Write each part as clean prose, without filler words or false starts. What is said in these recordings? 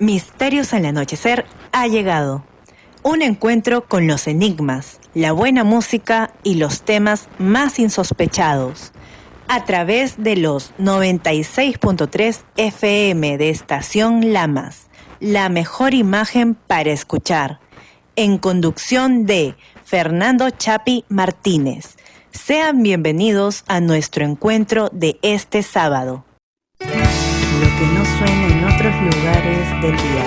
Misterios al anochecer ha llegado. Un encuentro con los enigmas, la buena música y los temas más insospechados. A través de los 96.3 FM de Estación Lamas. La mejor imagen para escuchar. En conducción de Fernando Chapi Martínez. Sean bienvenidos a nuestro encuentro de este sábado. Lo que no suena en otros lugares del día,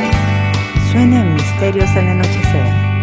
suena en Misterios al anochecer.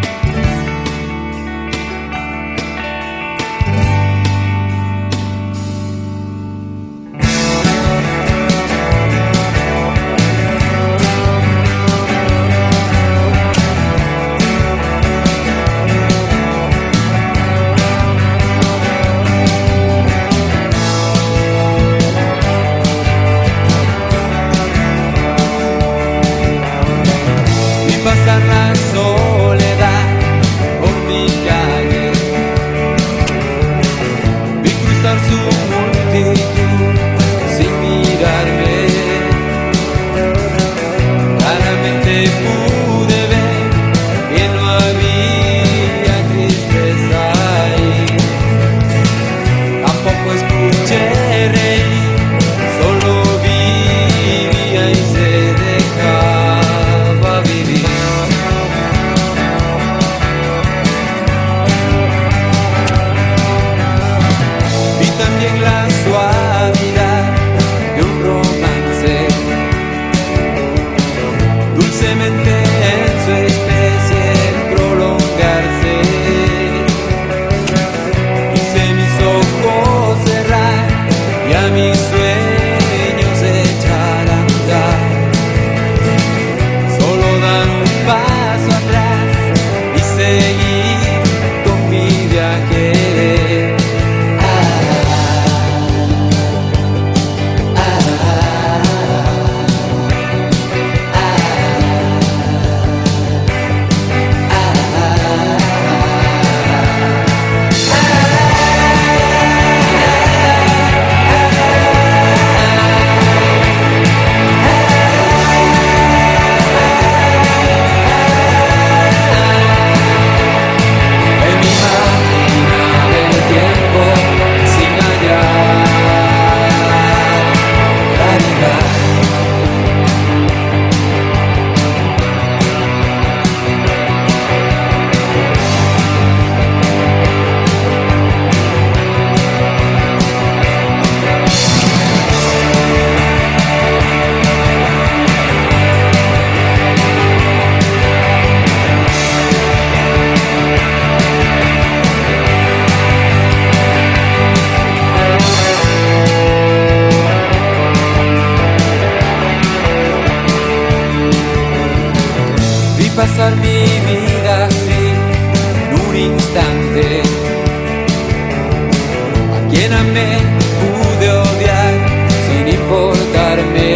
Pasar la soledad por mi calle, vi cruzar su multitud sin mirarme. Claramente pude ver que no había tristeza ahí. Tampoco escuché reír, solo vivía y se dejaba vivir. También la suavidad de un romance, dulcemente en su especie prolongarse. Hice mis ojos cerrar y a mis sueños echar a andar. Solo dar un paso atrás y seguir con mi viaje. Pasar mi vida así en un instante. A quien amé pude odiar sin importarme.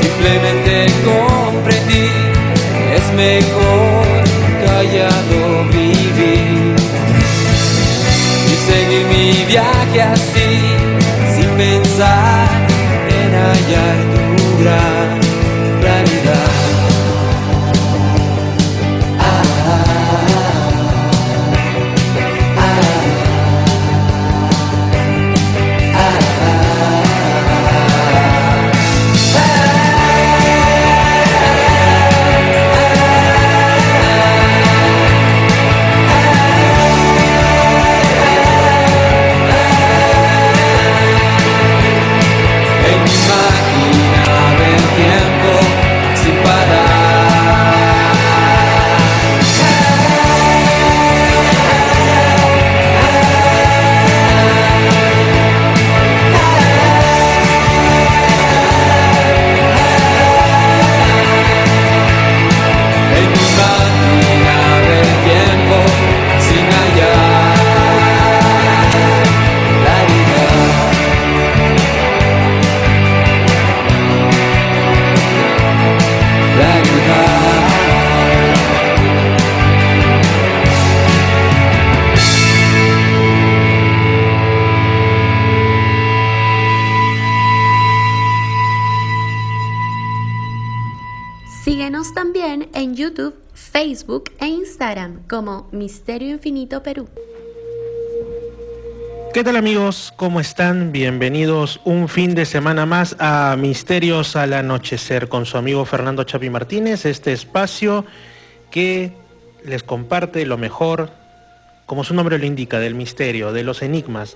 Simplemente comprendí que es mejor callado vivir y seguir mi viaje así sin pensar en hallar tu gran claridad. En mi máquina del Síguenos también en YouTube, Facebook e Instagram como Misterio Infinito Perú. ¿Qué tal amigos? ¿Cómo están? Bienvenidos un fin de semana más a Misterios al Anochecer con su amigo Fernando Chapi Martínez, este espacio que les comparte lo mejor, como su nombre lo indica, del misterio, de los enigmas,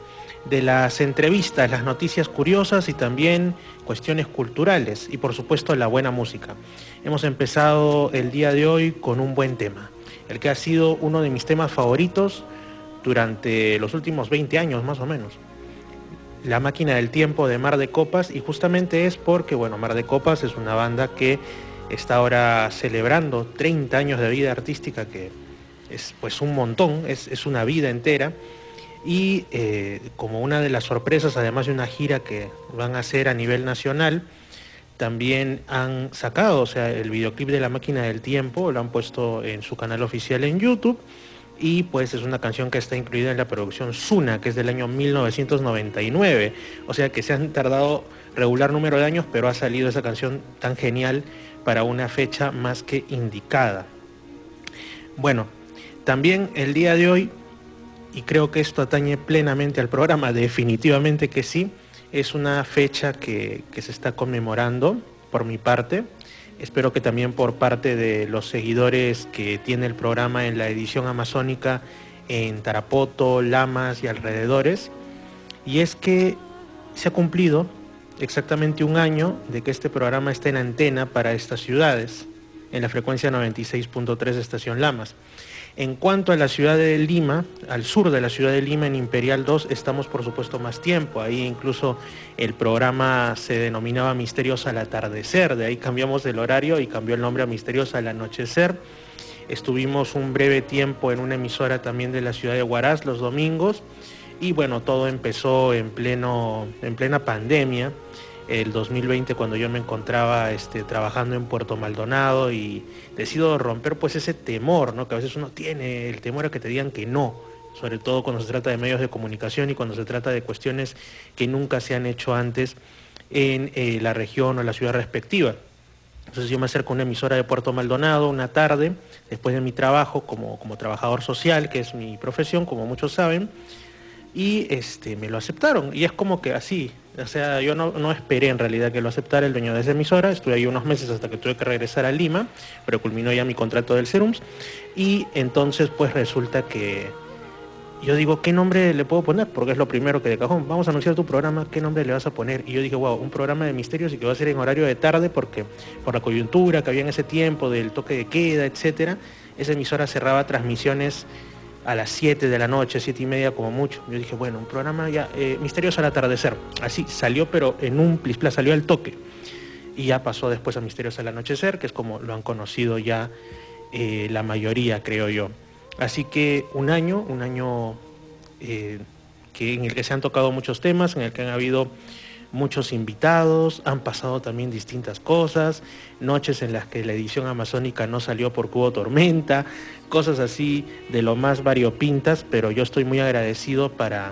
de las entrevistas, las noticias curiosas y también cuestiones culturales y por supuesto la buena música. Hemos empezado el día de hoy con un buen tema, el que ha sido uno de mis temas favoritos durante los últimos 20 años más o menos. La Máquina del Tiempo de Mar de Copas, y justamente es porque, bueno, Mar de Copas es una banda que está ahora celebrando 30 años de vida artística, que es pues un montón, es una vida entera, y como una de las sorpresas, además de una gira que van a hacer a nivel nacional, también han sacado, o sea, el videoclip de La Máquina del Tiempo, lo han puesto en su canal oficial en YouTube, y pues es una canción que está incluida en la producción Zuna, que es del año 1999, o sea que se han tardado regular número de años, pero ha salido esa canción tan genial para una fecha más que indicada. Bueno, también el día de hoy, y creo que esto atañe plenamente al programa, definitivamente que sí, es una fecha que se está conmemorando por mi parte. Espero que también por parte de los seguidores que tiene el programa en la edición amazónica en Tarapoto, Lamas y alrededores. Y es que se ha cumplido exactamente un año de que este programa esté en antena para estas ciudades, en la frecuencia 96.3 de Estación Lamas. En cuanto a la ciudad de Lima, al sur de la ciudad de Lima, en Imperial 2, estamos por supuesto más tiempo. Ahí incluso el programa se denominaba Misterios al Atardecer, de ahí cambiamos el horario y cambió el nombre a Misterios al Anochecer. Estuvimos un breve tiempo en una emisora también de la ciudad de Huaraz los domingos, y bueno, todo empezó en plena pandemia, el 2020, cuando yo me encontraba trabajando en Puerto Maldonado, y decido romper pues ese temor, ¿no?, que a veces uno tiene, el temor a que te digan que no, sobre todo cuando se trata de medios de comunicación y cuando se trata de cuestiones que nunca se han hecho antes en la región o la ciudad respectiva. Entonces yo me acerco a una emisora de Puerto Maldonado una tarde, después de mi trabajo como trabajador social, que es mi profesión, como muchos saben, y me lo aceptaron, y es como que así, o sea, yo no esperé en realidad que lo aceptara el dueño de esa emisora. Estuve ahí unos meses hasta que tuve que regresar a Lima, pero culminó ya mi contrato del Serums, y entonces pues resulta que yo digo, ¿qué nombre le puedo poner? Porque es lo primero que de cajón, vamos a anunciar tu programa, ¿qué nombre le vas a poner? Y yo dije, wow, un programa de misterios y que va a ser en horario de tarde, porque por la coyuntura que había en ese tiempo del toque de queda, etcétera, esa emisora cerraba transmisiones a las 7 de la noche, 7:30 como mucho. Yo dije, bueno, un programa ya, Misterios al Atardecer. Así salió, pero en un plis-plas, salió al toque. Y ya pasó después a Misterios al Anochecer, que es como lo han conocido ya la mayoría, creo yo. Así que un año en el que se han tocado muchos temas, en el que han habido muchos invitados, han pasado también distintas cosas, noches en las que la edición amazónica no salió porque hubo tormenta, cosas así de lo más variopintas, pero yo estoy muy agradecido para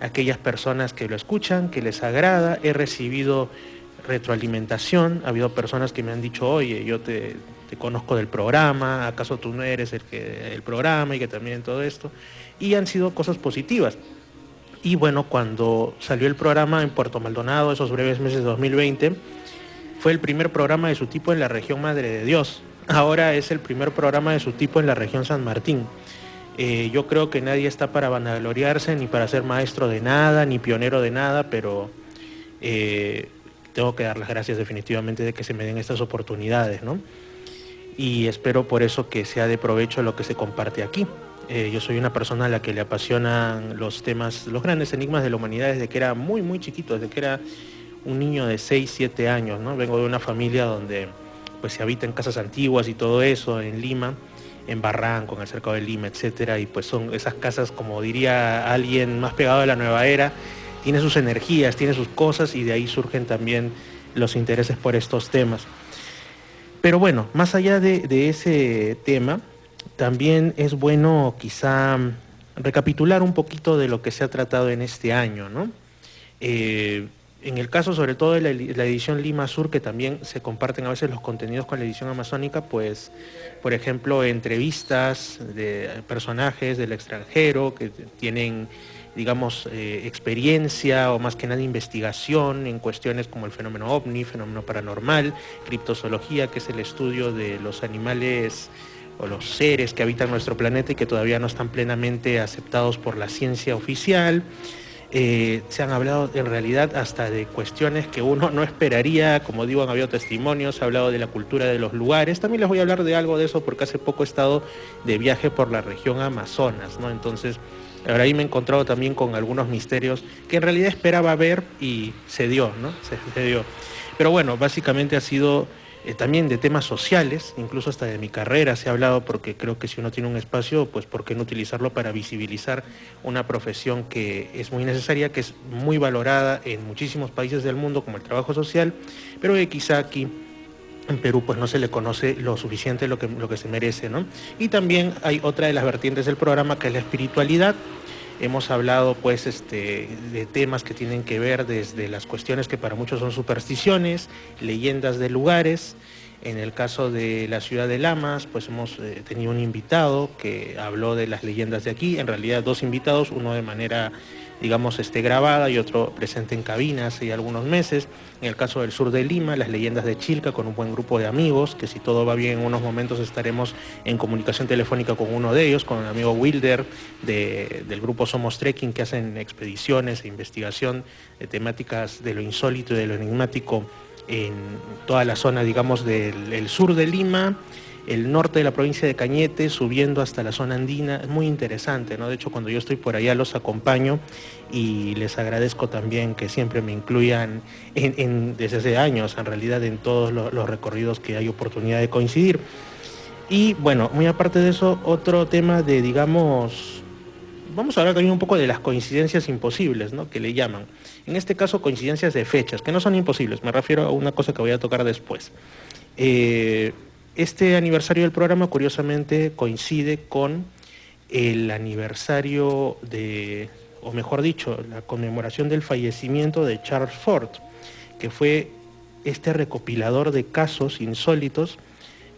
aquellas personas que lo escuchan, que les agrada. He recibido retroalimentación, ha habido personas que me han dicho, oye, yo te conozco del programa, ¿acaso tú no eres el programa? Y que también todo esto, y han sido cosas positivas. Y bueno, cuando salió el programa en Puerto Maldonado, esos breves meses de 2020, fue el primer programa de su tipo en la región Madre de Dios. Ahora es el primer programa de su tipo en la región San Martín. Yo creo que nadie está para vanagloriarse, ni para ser maestro de nada, ni pionero de nada, pero tengo que dar las gracias definitivamente de que se me den estas oportunidades, ¿no? Y espero por eso que sea de provecho lo que se comparte aquí. Yo soy una persona a la que le apasionan los temas, los grandes enigmas de la humanidad desde que era muy, muy chiquito, desde que era un niño de 6, 7 años, ¿no? Vengo de una familia donde pues se habita en casas antiguas y todo eso, en Lima, en Barranco, en el cercado de Lima, etcétera, y pues son esas casas, como diría alguien más pegado a la nueva era, tiene sus energías, tiene sus cosas, y de ahí surgen también los intereses por estos temas. Pero bueno, más allá de ese tema, también es bueno quizá recapitular un poquito de lo que se ha tratado en este año, ¿no? En el caso sobre todo de la edición Lima Sur, que también se comparten a veces los contenidos con la edición amazónica, pues, por ejemplo, entrevistas de personajes del extranjero que tienen, digamos, experiencia o más que nada investigación en cuestiones como el fenómeno ovni, fenómeno paranormal, criptozoología, que es el estudio de los animales o los seres que habitan nuestro planeta y que todavía no están plenamente aceptados por la ciencia oficial. Se han hablado en realidad hasta de cuestiones que uno no esperaría, como digo, han habido testimonios, se ha hablado de la cultura de los lugares. También les voy a hablar de algo de eso porque hace poco he estado de viaje por la región Amazonas, ¿no? Entonces, ahora ahí me he encontrado también con algunos misterios que en realidad esperaba ver y se dio, ¿no? Se dio. Pero bueno, básicamente ha sido también de temas sociales, incluso hasta de mi carrera se ha hablado, porque creo que si uno tiene un espacio, pues ¿por qué no utilizarlo para visibilizar una profesión que es muy necesaria, que es muy valorada en muchísimos países del mundo, como el trabajo social, pero que quizá aquí en Perú pues no se le conoce lo suficiente lo que se merece, ¿no? Y también hay otra de las vertientes del programa, que es la espiritualidad. Hemos hablado pues de temas que tienen que ver desde las cuestiones que para muchos son supersticiones, leyendas de lugares. En el caso de la ciudad de Lamas, pues hemos tenido un invitado que habló de las leyendas de aquí, en realidad dos invitados, uno de manera, digamos, grabada y otro presente en cabina hace algunos meses. En el caso del sur de Lima, las leyendas de Chilca, con un buen grupo de amigos, que si todo va bien en unos momentos estaremos en comunicación telefónica con uno de ellos, con el amigo Wilder del grupo Somos Trekking, que hacen expediciones e investigación de temáticas de lo insólito y de lo enigmático en toda la zona, digamos, del sur de Lima, el norte de la provincia de Cañete, subiendo hasta la zona andina. Es muy interesante, ¿no? De hecho, cuando yo estoy por allá los acompaño y les agradezco también que siempre me incluyan desde hace años, en realidad, en todos los recorridos que hay oportunidad de coincidir. Y bueno, muy aparte de eso, otro tema de, digamos, vamos a hablar también un poco de las coincidencias imposibles, ¿no? Que le llaman. En este caso, coincidencias de fechas, que no son imposibles, me refiero a una cosa que voy a tocar después. Este aniversario del programa, curiosamente, coincide con el aniversario o mejor dicho, la conmemoración del fallecimiento de Charles Fort, que fue este recopilador de casos insólitos,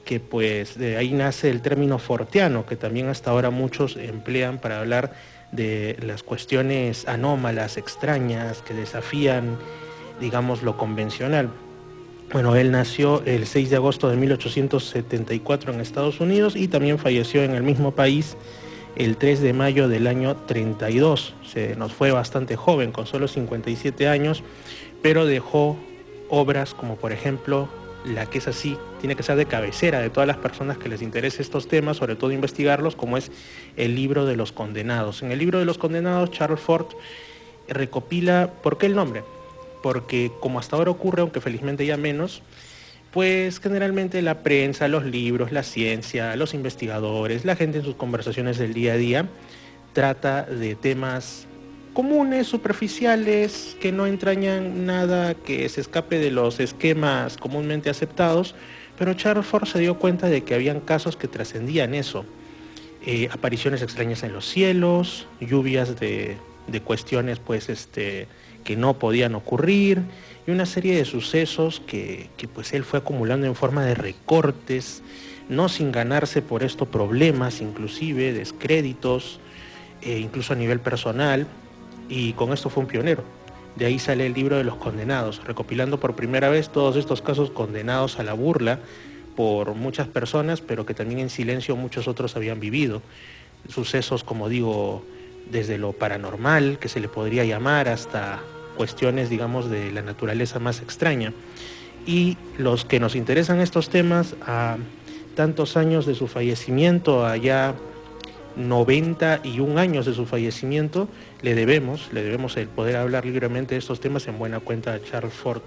que pues de ahí nace el término forteano, que también hasta ahora muchos emplean para hablar de las cuestiones anómalas, extrañas, que desafían, digamos, lo convencional. Bueno, él nació el 6 de agosto de 1874 en Estados Unidos y también falleció en el mismo país el 3 de mayo del año 32. Se nos fue bastante joven, con solo 57 años, pero dejó obras como, por ejemplo, la que es así, tiene que ser de cabecera de todas las personas que les interese estos temas, sobre todo investigarlos, como es el libro de los condenados. En el libro de los condenados, Charles Fort recopila, ¿por qué el nombre? Porque como hasta ahora ocurre, aunque felizmente ya menos, pues generalmente la prensa, los libros, la ciencia, los investigadores, la gente en sus conversaciones del día a día, trata de temas comunes, superficiales, que no entrañan nada que se escape de los esquemas comúnmente aceptados, pero Charles Fort se dio cuenta de que habían casos que trascendían eso. Apariciones extrañas en los cielos, lluvias de cuestiones pues que no podían ocurrir, y una serie de sucesos que pues él fue acumulando en forma de recortes, no sin ganarse por esto problemas, inclusive descréditos, incluso a nivel personal, y con esto fue un pionero. De ahí sale el libro de los condenados, recopilando por primera vez todos estos casos condenados a la burla por muchas personas, pero que también en silencio muchos otros habían vivido. Sucesos, como digo, desde lo paranormal, que se le podría llamar, hasta cuestiones, digamos, de la naturaleza más extraña. Y los que nos interesan estos temas, a tantos años de su fallecimiento, allá 91 años de su fallecimiento, le debemos el poder hablar libremente de estos temas en buena cuenta a Charles Fort.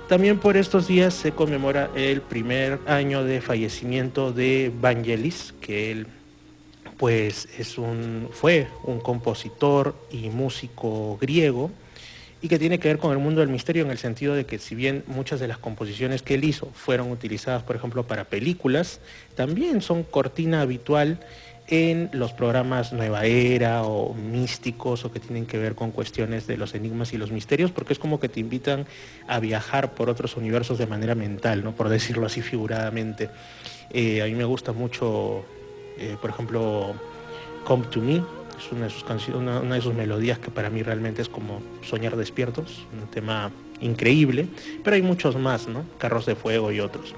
También por estos días se conmemora el primer año de fallecimiento de Vangelis, que él pues fue un compositor y músico griego, y que tiene que ver con el mundo del misterio, en el sentido de que si bien muchas de las composiciones que él hizo fueron utilizadas, por ejemplo, para películas, también son cortina habitual en los programas Nueva Era o místicos o que tienen que ver con cuestiones de los enigmas y los misterios, porque es como que te invitan a viajar por otros universos de manera mental, ¿no? Por decirlo así figuradamente. A mí me gusta mucho, por ejemplo, Come to Me, es una de sus canciones, una de sus melodías que para mí realmente es como soñar despiertos, un tema increíble, pero hay muchos más, ¿no? Carros de Fuego y otros.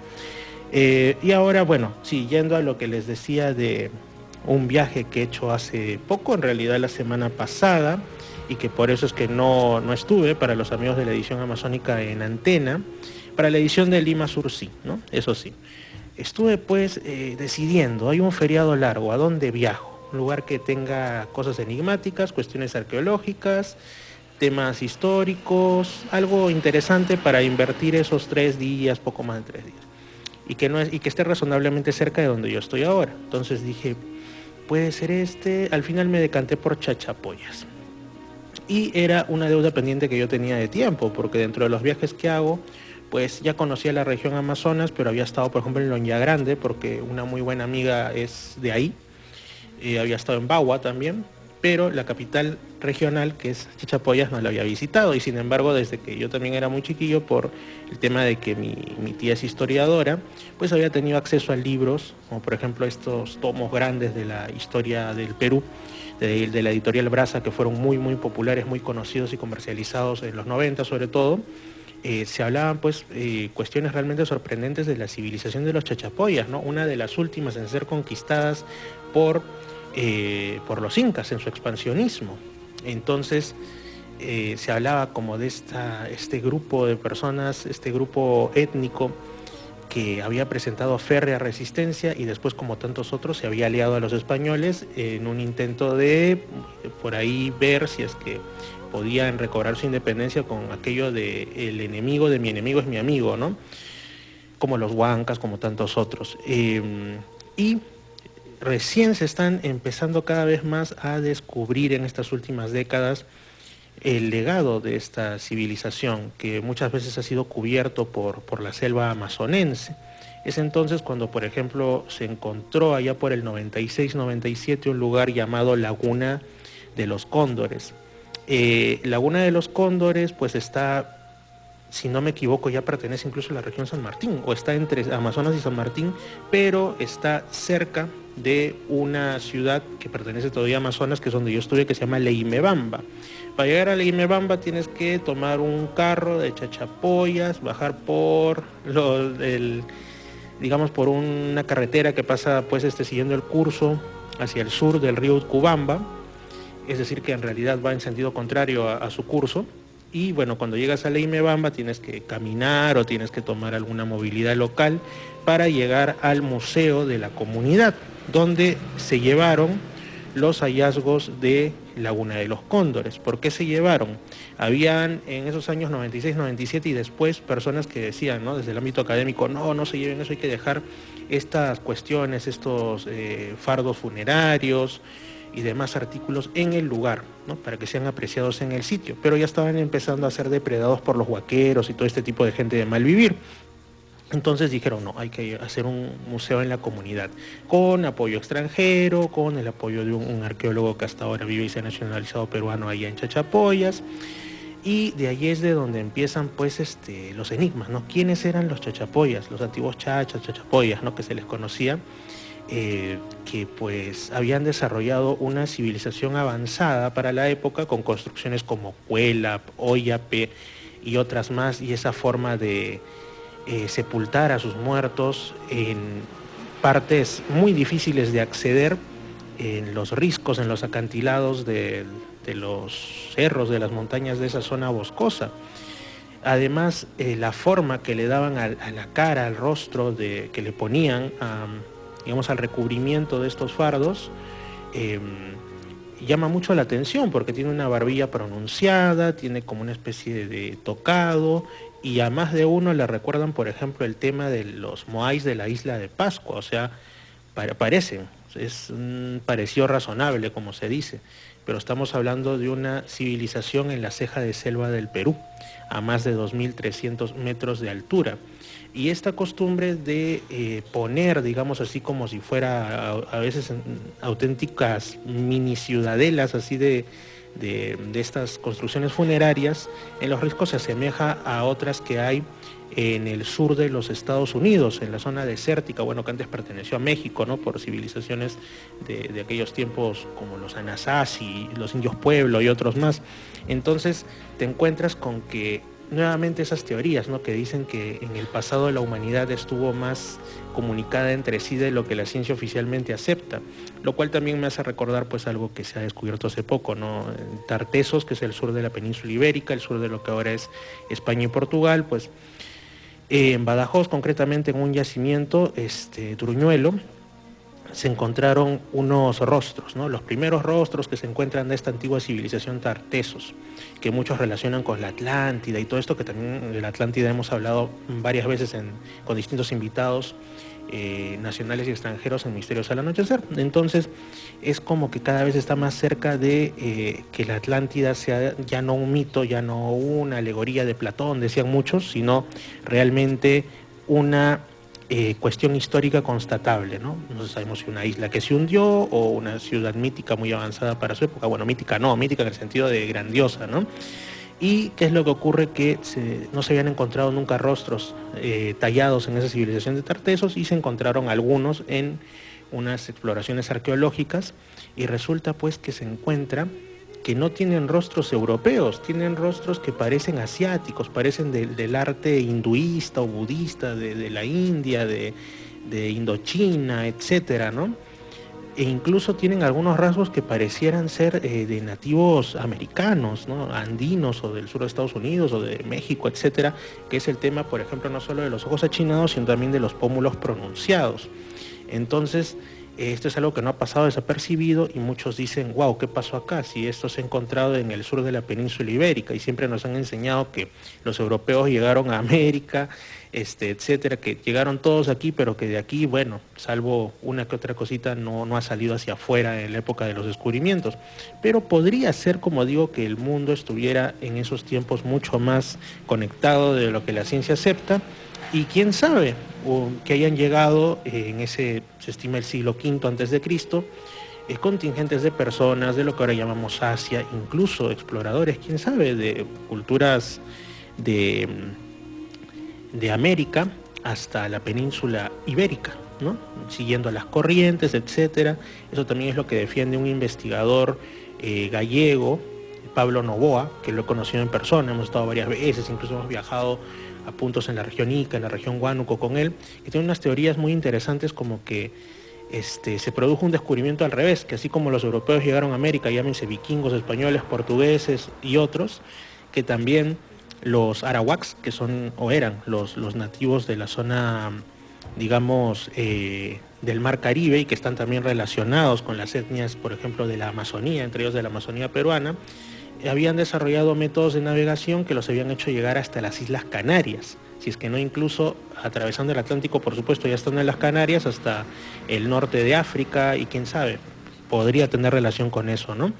Y ahora, bueno, sí, yendo a lo que les decía de un viaje que he hecho hace poco, en realidad la semana pasada, y que por eso es que no estuve para los amigos de la edición amazónica en Antena, para la edición de Lima Sur sí, ¿no? Eso sí. Estuve pues decidiendo, hay un feriado largo, ¿a dónde viajo? Un lugar que tenga cosas enigmáticas, cuestiones arqueológicas, temas históricos, algo interesante para invertir esos 3 días, poco más de 3 días. Y que esté razonablemente cerca de donde yo estoy ahora. Entonces dije, puede ser este. Al final me decanté por Chachapoyas. Y era una deuda pendiente que yo tenía de tiempo, porque dentro de los viajes que hago, pues ya conocía la región Amazonas, pero había estado, por ejemplo, en Loña Grande, porque una muy buena amiga es de ahí. Había estado en Bagua también, pero la capital regional, que es Chachapoyas, no la había visitado. Y sin embargo, desde que yo también era muy chiquillo, por el tema de que mi tía es historiadora, pues había tenido acceso a libros, como por ejemplo estos tomos grandes de la historia del Perú, de la editorial Brasa, que fueron muy, muy populares, muy conocidos y comercializados en los 90 sobre todo. Se hablaban pues cuestiones realmente sorprendentes de la civilización de los Chachapoyas, ¿no? Una de las últimas en ser conquistadas por los incas en su expansionismo. Entonces se hablaba como de este grupo de personas, este grupo étnico que había presentado férrea resistencia y después, como tantos otros, se había aliado a los españoles en un intento de por ahí ver si es que podían recobrar su independencia con aquello de el enemigo de mi enemigo es mi amigo, ¿no? Como los huancas, como tantos otros. Y recién se están empezando cada vez más a descubrir en estas últimas décadas el legado de esta civilización, que muchas veces ha sido cubierto por la selva amazonense. Es entonces cuando, por ejemplo, se encontró allá por el 96-97 un lugar llamado Laguna de los Cóndores. Laguna de los Cóndores pues está, si no me equivoco, ya pertenece incluso a la región San Martín, o está entre Amazonas y San Martín, pero está cerca de una ciudad que pertenece todavía a Amazonas, que es donde yo estuve, que se llama Leimebamba. Para llegar a Leimebamba tienes que tomar un carro de Chachapoyas, bajar por digamos por una carretera que pasa pues siguiendo el curso hacia el sur del río Utcubamba, es decir que en realidad va en sentido contrario a su curso. Y bueno, cuando llegas a Leimebamba tienes que caminar o tienes que tomar alguna movilidad local para llegar al museo de la comunidad, donde se llevaron los hallazgos de Laguna de los Cóndores. ¿Por qué se llevaron? Habían en esos años 96, 97 y después personas que decían, ¿no?, desde el ámbito académico, no se lleven eso, hay que dejar estas cuestiones, estos fardos funerarios y demás artículos en el lugar, ¿no?, para que sean apreciados en el sitio, pero ya estaban empezando a ser depredados por los huaqueros y todo este tipo de gente de mal vivir. Entonces dijeron, no, hay que hacer un museo en la comunidad, con apoyo extranjero, con el apoyo de un arqueólogo que hasta ahora vive y se ha nacionalizado peruano allá en Chachapoyas, y de allí es de donde empiezan pues los enigmas, ¿no? ¿Quiénes eran los Chachapoyas? Los antiguos Chachapoyas, ¿no?, que se les conocía, que pues habían desarrollado una civilización avanzada para la época con construcciones como Cuelap, Oyape y otras más, y esa forma de sepultar a sus muertos en partes muy difíciles de acceder, en los riscos, en los acantilados de los cerros, de las montañas de esa zona boscosa. Además, la forma que le daban a la cara, al rostro, que le ponían digamos, al recubrimiento de estos fardos, llama mucho la atención porque tiene una barbilla pronunciada, tiene como una especie de tocado, y a más de uno le recuerdan, por ejemplo, el tema de los moais de la isla de Pascua, o sea, parecen, es un parecido razonable, como se dice, pero estamos hablando de una civilización en la ceja de selva del Perú, a más de 2.300 metros de altura. Y esta costumbre de poner, digamos así, como si fuera a veces auténticas mini ciudadelas así de estas construcciones funerarias en los riscos se asemeja a otras que hay en el sur de los Estados Unidos, en la zona desértica, bueno, que antes perteneció a México, ¿no? Por civilizaciones de aquellos tiempos como los Anasazi, los indios Pueblo y otros más. Entonces te encuentras con que nuevamente esas teorías, ¿no? Que dicen que en el pasado la humanidad estuvo más comunicada entre sí de lo que la ciencia oficialmente acepta, lo cual también me hace recordar pues algo que se ha descubierto hace poco, ¿no? Tartessos, que es el sur de la península ibérica, el sur de lo que ahora es España y Portugal, pues en Badajoz, concretamente en un yacimiento, Truñuelo, se encontraron unos rostros, ¿no? Los primeros rostros que se encuentran de esta antigua civilización Tartessos, que muchos relacionan con la Atlántida y todo esto, que también de la Atlántida hemos hablado varias veces con distintos invitados nacionales y extranjeros en Misterios al Anochecer. Entonces es como que cada vez está más cerca de que la Atlántida sea ya no un mito, ya no una alegoría de Platón, decían muchos, sino realmente una cuestión histórica constatable, ¿no? No sabemos si una isla que se hundió o una ciudad mítica muy avanzada para su época. Bueno, mítica no, mítica en el sentido de grandiosa, ¿no? ¿Y qué es lo que ocurre? Que no se habían encontrado nunca rostros tallados en esa civilización de Tartessos y se encontraron algunos en unas exploraciones arqueológicas y resulta pues que se encuentra que no tienen rostros europeos, tienen rostros que parecen asiáticos, parecen del arte hinduista o budista de la India, de Indochina, etcétera, ¿no? E incluso tienen algunos rasgos que parecieran ser de nativos americanos, ¿no? Andinos o del sur de Estados Unidos o de México, etcétera, que es el tema, por ejemplo, no solo de los ojos achinados, sino también de los pómulos pronunciados. Entonces, esto es algo que no ha pasado desapercibido y muchos dicen, wow, ¿qué pasó acá? Si esto se ha encontrado en el sur de la península ibérica y siempre nos han enseñado que los europeos llegaron a América, etcétera, que llegaron todos aquí, pero que de aquí, bueno, salvo una que otra cosita, no ha salido hacia afuera en la época de los descubrimientos. Pero podría ser, como digo, que el mundo estuviera en esos tiempos mucho más conectado de lo que la ciencia acepta. Y quién sabe, o que hayan llegado en ese, se estima el siglo V antes de Cristo, contingentes de personas de lo que ahora llamamos Asia, incluso exploradores, quién sabe, de culturas de América hasta la península ibérica, ¿no? Siguiendo las corrientes, etcétera. Eso también es lo que defiende un investigador gallego, Pablo Novoa, que lo he conocido en persona, hemos estado varias veces, incluso hemos viajado a puntos en la región Ica, en la región Huánuco con él, que tiene unas teorías muy interesantes como que se produjo un descubrimiento al revés, que así como los europeos llegaron a América, llámense vikingos, españoles, portugueses y otros, que también los arawaks, que son o eran los nativos de la zona, digamos, del Mar Caribe y que están también relacionados con las etnias, por ejemplo, de la Amazonía, entre ellos de la Amazonía peruana, habían desarrollado métodos de navegación que los habían hecho llegar hasta las Islas Canarias, si es que no incluso atravesando el Atlántico, por supuesto, ya están en las Canarias, hasta el norte de África y quién sabe, podría tener relación con eso, ¿no?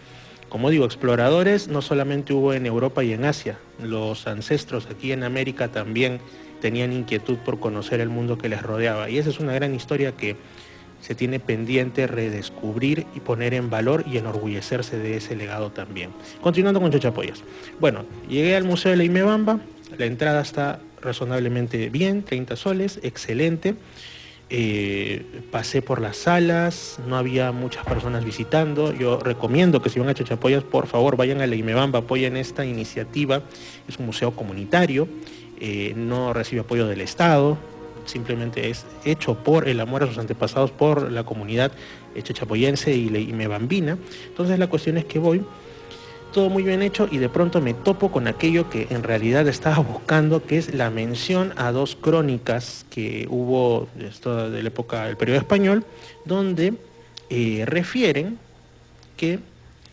Como digo, exploradores no solamente hubo en Europa y en Asia, los ancestros aquí en América también tenían inquietud por conocer el mundo que les rodeaba y esa es una gran historia que se tiene pendiente redescubrir y poner en valor y enorgullecerse de ese legado también. Continuando con Chachapoyas. Bueno, llegué al Museo de la Imebamba, la entrada está razonablemente bien, 30 soles, excelente. Pasé por las salas, no había muchas personas visitando. Yo recomiendo que si van a Chachapoyas, por favor, vayan a la Imebamba, apoyen esta iniciativa. Es un museo comunitario, no recibe apoyo del Estado, simplemente es hecho por el amor a sus antepasados, por la comunidad chachapoyense y imebambina. Entonces la cuestión es que voy, todo muy bien hecho y de pronto me topo con aquello que en realidad estaba buscando, que es la mención a dos crónicas que hubo de la época del periodo español, donde refieren que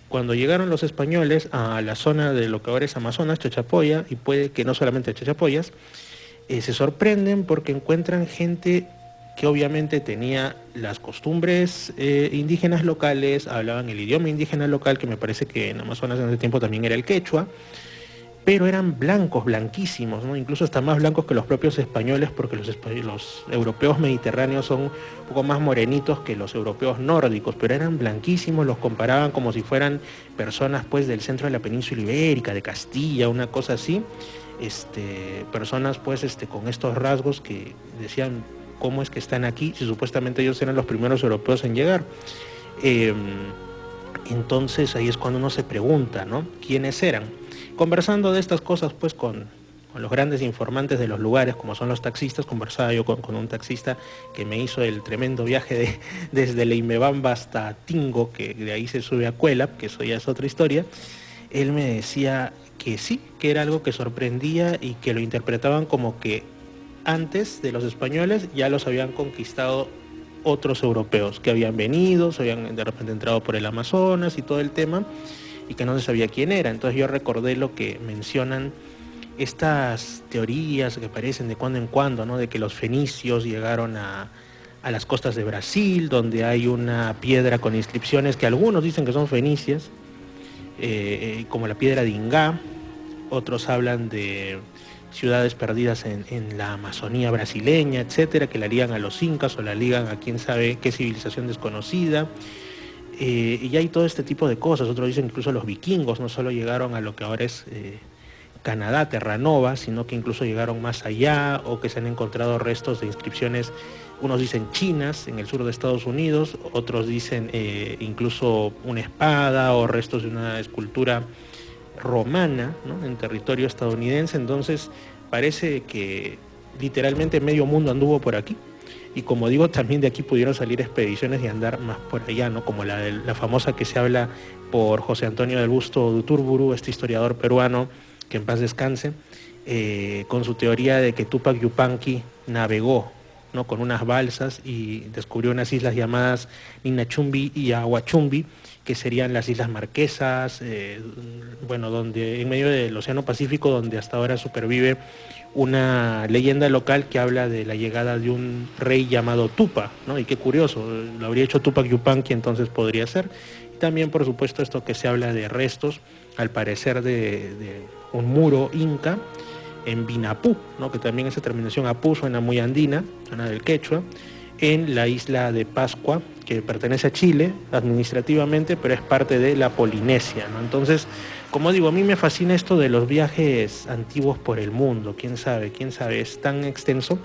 cuando llegaron los españoles a la zona de lo que ahora es Amazonas, Chachapoya, y puede que no solamente Chachapoyas, se sorprenden porque encuentran gente que obviamente tenía las costumbres indígenas locales, hablaban el idioma indígena local, que me parece que en Amazonas en ese tiempo también era el quechua, pero eran blancos, blanquísimos, ¿no? Incluso hasta más blancos que los propios españoles, porque los europeos mediterráneos son un poco más morenitos que los europeos nórdicos, pero eran blanquísimos, los comparaban como si fueran personas pues del centro de la península ibérica, de Castilla, una cosa así, personas pues con estos rasgos que decían cómo es que están aquí, si supuestamente ellos eran los primeros europeos en llegar. Entonces ahí es cuando uno se pregunta, ¿no? ¿Quiénes eran? Conversando de estas cosas pues con los grandes informantes de los lugares, como son los taxistas, conversaba yo con un taxista que me hizo el tremendo viaje desde Leimebamba hasta Tingo, que de ahí se sube a Cuelap, que eso ya es otra historia. Él me decía que sí, que era algo que sorprendía y que lo interpretaban como que antes de los españoles ya los habían conquistado otros europeos, que habían venido, se habían de repente entrado por el Amazonas y todo el tema, y que no se sabía quién era. Entonces yo recordé lo que mencionan estas teorías que aparecen de cuando en cuando, ¿no? De que los fenicios llegaron a las costas de Brasil, donde hay una piedra con inscripciones que algunos dicen que son fenicias, como la piedra de Ingá. Otros hablan de ciudades perdidas en la Amazonía brasileña, etcétera, que la ligan a los incas o la ligan a quién sabe qué civilización desconocida. Y hay todo este tipo de cosas. Otros dicen incluso los vikingos no solo llegaron a lo que ahora es Canadá, Terranova, sino que incluso llegaron más allá, o que se han encontrado restos de inscripciones, unos dicen chinas en el sur de Estados Unidos, otros dicen incluso una espada o restos de una escultura romana, ¿no? En territorio estadounidense. Entonces parece que literalmente medio mundo anduvo por aquí. Y como digo, también de aquí pudieron salir expediciones y andar más por allá, ¿no? Como la famosa que se habla por José Antonio del Busto Duturburu, este historiador peruano, que en paz descanse, con su teoría de que Tupac Yupanqui navegó, ¿no? Con unas balsas y descubrió unas islas llamadas Ninachumbi y Aguachumbi, que serían las Islas Marquesas, donde en medio del Océano Pacífico, donde hasta ahora supervive una leyenda local que habla de la llegada de un rey llamado Tupa, ¿no? Y qué curioso, lo habría hecho Tupac Yupanqui, entonces podría ser. Y también, por supuesto, esto que se habla de restos, al parecer de un muro inca en Binapú, ¿no? Que también esa terminación Apú suena muy andina, suena del quechua, en la isla de Pascua, que pertenece a Chile administrativamente, pero es parte de la Polinesia, ¿no? Entonces, como digo, a mí me fascina esto de los viajes antiguos por el mundo, quién sabe, es tan extenso.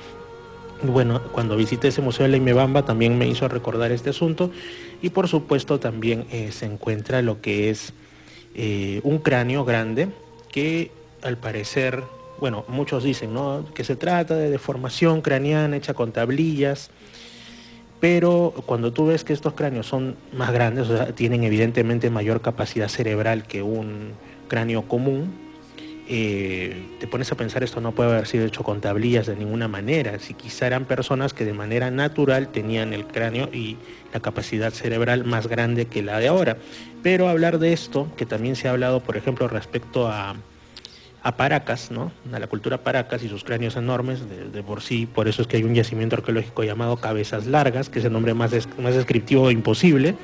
Bueno, cuando visité ese museo de Leimebamba también me hizo recordar este asunto, y por supuesto también se encuentra lo que es un cráneo grande que al parecer, bueno, muchos dicen, ¿no?, que se trata de deformación craneana hecha con tablillas, pero cuando tú ves que estos cráneos son más grandes, o sea, tienen evidentemente mayor capacidad cerebral que un cráneo común, te pones a pensar, esto no puede haber sido hecho con tablillas de ninguna manera. Si quizá eran personas que de manera natural tenían el cráneo y la capacidad cerebral más grande que la de ahora. Pero hablar de esto, que también se ha hablado, por ejemplo, respecto a Paracas, ¿no?, a la cultura Paracas y sus cráneos enormes, de por sí, por eso es que hay un yacimiento arqueológico llamado Cabezas Largas, que es el nombre más descriptivo imposible.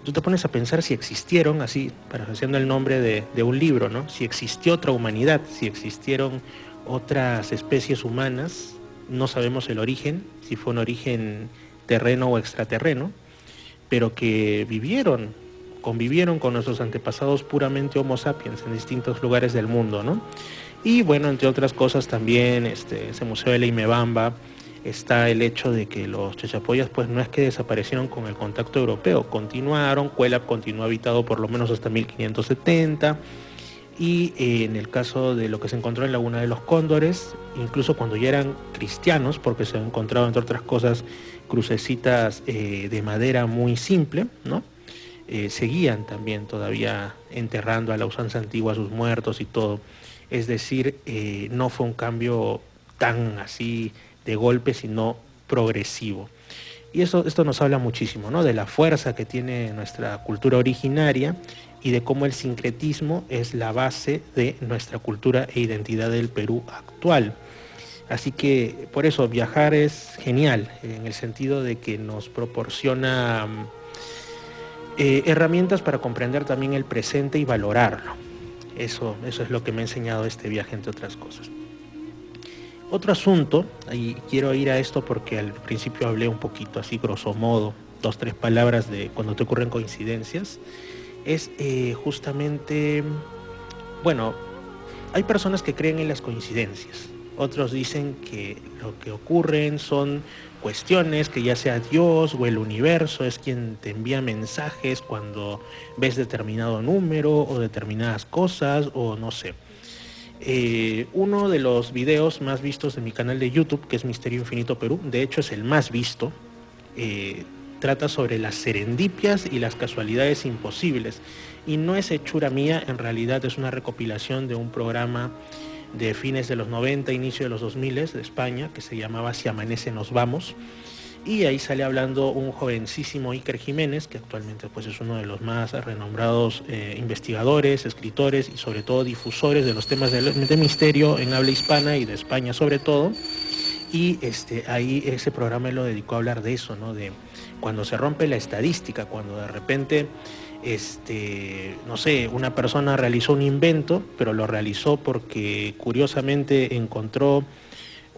Tú te pones a pensar si existieron, así, parafraseando el nombre de un libro, ¿no?, si existió otra humanidad, si existieron otras especies humanas, no sabemos el origen, si fue un origen terreno o extraterreno, pero que convivieron con nuestros antepasados puramente Homo sapiens en distintos lugares del mundo, ¿no? Y bueno, entre otras cosas también, ese museo de Leimebamba, está el hecho de que los chachapoyas pues no es que desaparecieron con el contacto europeo, continuaron. Cuelap continuó habitado por lo menos hasta 1570, y en el caso de lo que se encontró en Laguna de los Cóndores, incluso cuando ya eran cristianos, porque se han encontrado entre otras cosas crucecitas de madera muy simple, ¿no?, seguían también todavía enterrando a la usanza antigua a sus muertos y todo. Es decir, no fue un cambio tan así de golpe, sino progresivo. Y esto nos habla muchísimo, ¿no?, de la fuerza que tiene nuestra cultura originaria y de cómo el sincretismo es la base de nuestra cultura e identidad del Perú actual. Así que por eso viajar es genial, en el sentido de que nos proporciona herramientas para comprender también el presente y valorarlo. Eso es lo que me ha enseñado este viaje, entre otras cosas. Otro asunto, y quiero ir a esto porque al principio hablé un poquito así grosso modo, 2-3 palabras de cuando te ocurren coincidencias, es justamente, bueno, hay personas que creen en las coincidencias, otros dicen que lo que ocurren son cuestiones que ya sea Dios o el universo es quien te envía mensajes cuando ves determinado número o determinadas cosas o no sé. Uno de los videos más vistos de mi canal de YouTube, que es Misterio Infinito Perú, de hecho es el más visto, trata sobre las serendipias y las casualidades imposibles. Y no es hechura mía, en realidad es una recopilación de un programa de fines de los 90, inicio de los 2000 de España, que se llamaba Si amanece nos vamos. Y ahí sale hablando un jovencísimo Iker Jiménez, que actualmente pues, es uno de los más renombrados investigadores, escritores y sobre todo difusores de los temas de misterio en habla hispana y de España sobre todo. Y ahí ese programa lo dedicó a hablar de eso, ¿no? De cuando se rompe la estadística, cuando de repente, no sé, una persona realizó un invento, pero lo realizó porque curiosamente encontró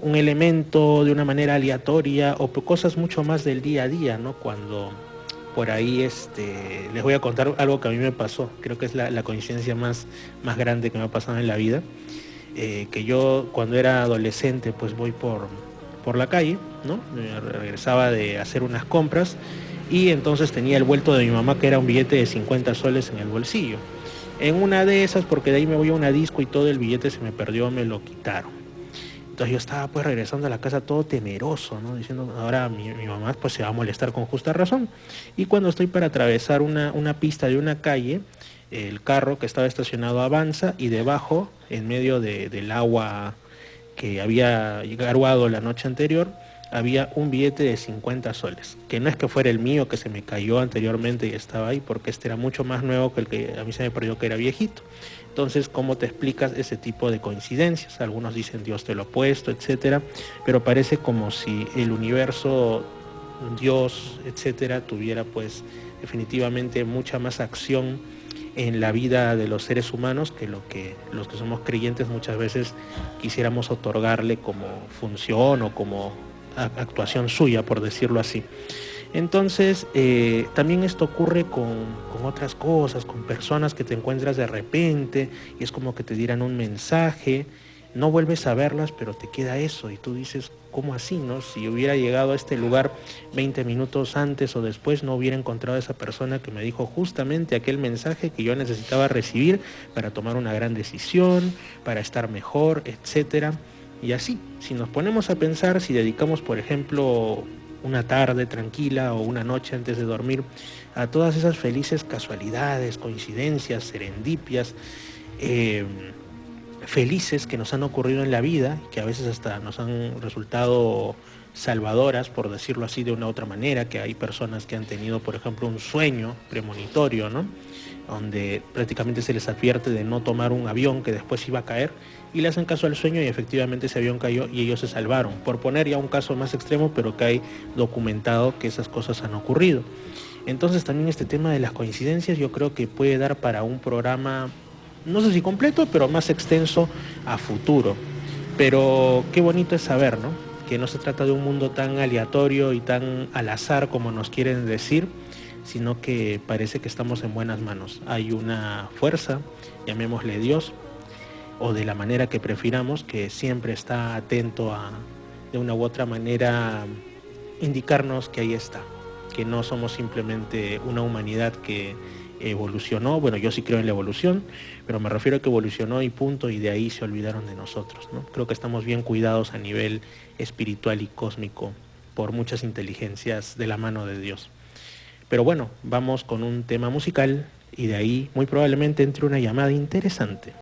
un elemento de una manera aleatoria o cosas mucho más del día a día, ¿no? Cuando por ahí les voy a contar algo que a mí me pasó, creo que es la coincidencia más grande que me ha pasado en la vida, que yo cuando era adolescente pues voy por la calle, ¿no? Regresaba de hacer unas compras y entonces tenía el vuelto de mi mamá que era un billete de 50 soles en el bolsillo. En una de esas, porque de ahí me voy a una disco y todo el billete se me perdió, me lo quitaron. Entonces yo estaba pues regresando a la casa todo temeroso, ¿no? Diciendo, ahora mi mamá pues se va a molestar con justa razón. Y cuando estoy para atravesar una pista de una calle, el carro que estaba estacionado avanza y debajo, en medio del agua que había garuado la noche anterior, había un billete de 50 soles, que no es que fuera el mío que se me cayó anteriormente y estaba ahí, porque este era mucho más nuevo que el que a mí se me perdió, que era viejito. Entonces, ¿cómo te explicas ese tipo de coincidencias? Algunos dicen Dios te lo ha puesto, etcétera, pero parece como si el universo, Dios, etcétera, tuviera pues definitivamente mucha más acción en la vida de los seres humanos que los que somos creyentes muchas veces quisiéramos otorgarle como función o como actuación suya, por decirlo así. Entonces, también esto ocurre con otras cosas, con personas que te encuentras de repente y es como que te dieran un mensaje, no vuelves a verlas, pero te queda eso y tú dices, ¿cómo así, no? Si hubiera llegado a este lugar 20 minutos antes o después, no hubiera encontrado a esa persona que me dijo justamente aquel mensaje que yo necesitaba recibir para tomar una gran decisión, para estar mejor, etcétera. Y así, si nos ponemos a pensar, si dedicamos, por ejemplo, una tarde tranquila o una noche antes de dormir a todas esas felices casualidades, coincidencias, serendipias, felices que nos han ocurrido en la vida, que a veces hasta nos han resultado salvadoras, por decirlo así de una u otra manera, que hay personas que han tenido, por ejemplo, un sueño premonitorio, ¿no? Donde prácticamente se les advierte de no tomar un avión que después iba a caer y le hacen caso al sueño y efectivamente ese avión cayó y ellos se salvaron, por poner ya un caso más extremo, pero que hay documentado que esas cosas han ocurrido. Entonces también este tema de las coincidencias yo creo que puede dar para un programa, no sé si completo, pero más extenso a futuro. Pero qué bonito es saber, ¿no? Que no se trata de un mundo tan aleatorio y tan al azar como nos quieren decir, sino que parece que estamos en buenas manos. Hay una fuerza, llamémosle Dios, o de la manera que prefiramos, que siempre está atento a, de una u otra manera, indicarnos que ahí está, que no somos simplemente una humanidad que evolucionó. Bueno, yo sí creo en la evolución, pero me refiero a que evolucionó y punto, y de ahí se olvidaron de nosotros, ¿no? Creo que estamos bien cuidados a nivel espiritual y cósmico por muchas inteligencias de la mano de Dios. Pero bueno, vamos con un tema musical y de ahí muy probablemente entre una llamada interesante.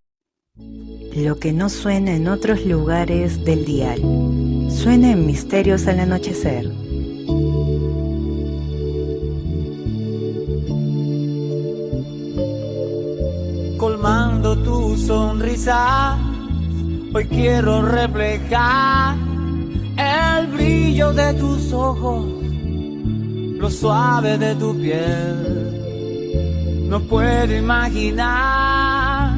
Lo que no suena en otros lugares del dial, suena en Misterios al Anochecer. Colmando tu sonrisa, hoy quiero reflejar el brillo de tus ojos, lo suave de tu piel. No puedo imaginar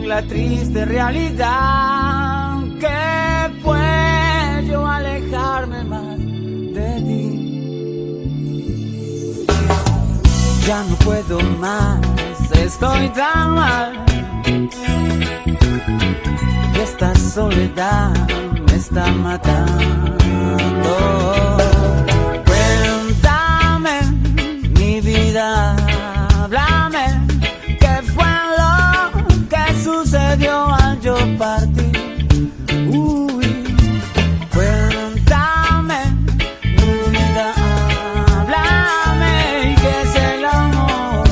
la triste realidad que puedo alejarme más de ti. Ya no puedo más, estoy tan mal. Y esta soledad me está matando. Cuéntame, mi vida, háblame. ¿Qué fue lo que sucedió al yo partir? Cuéntame, mi vida, háblame. ¿Qué es el amor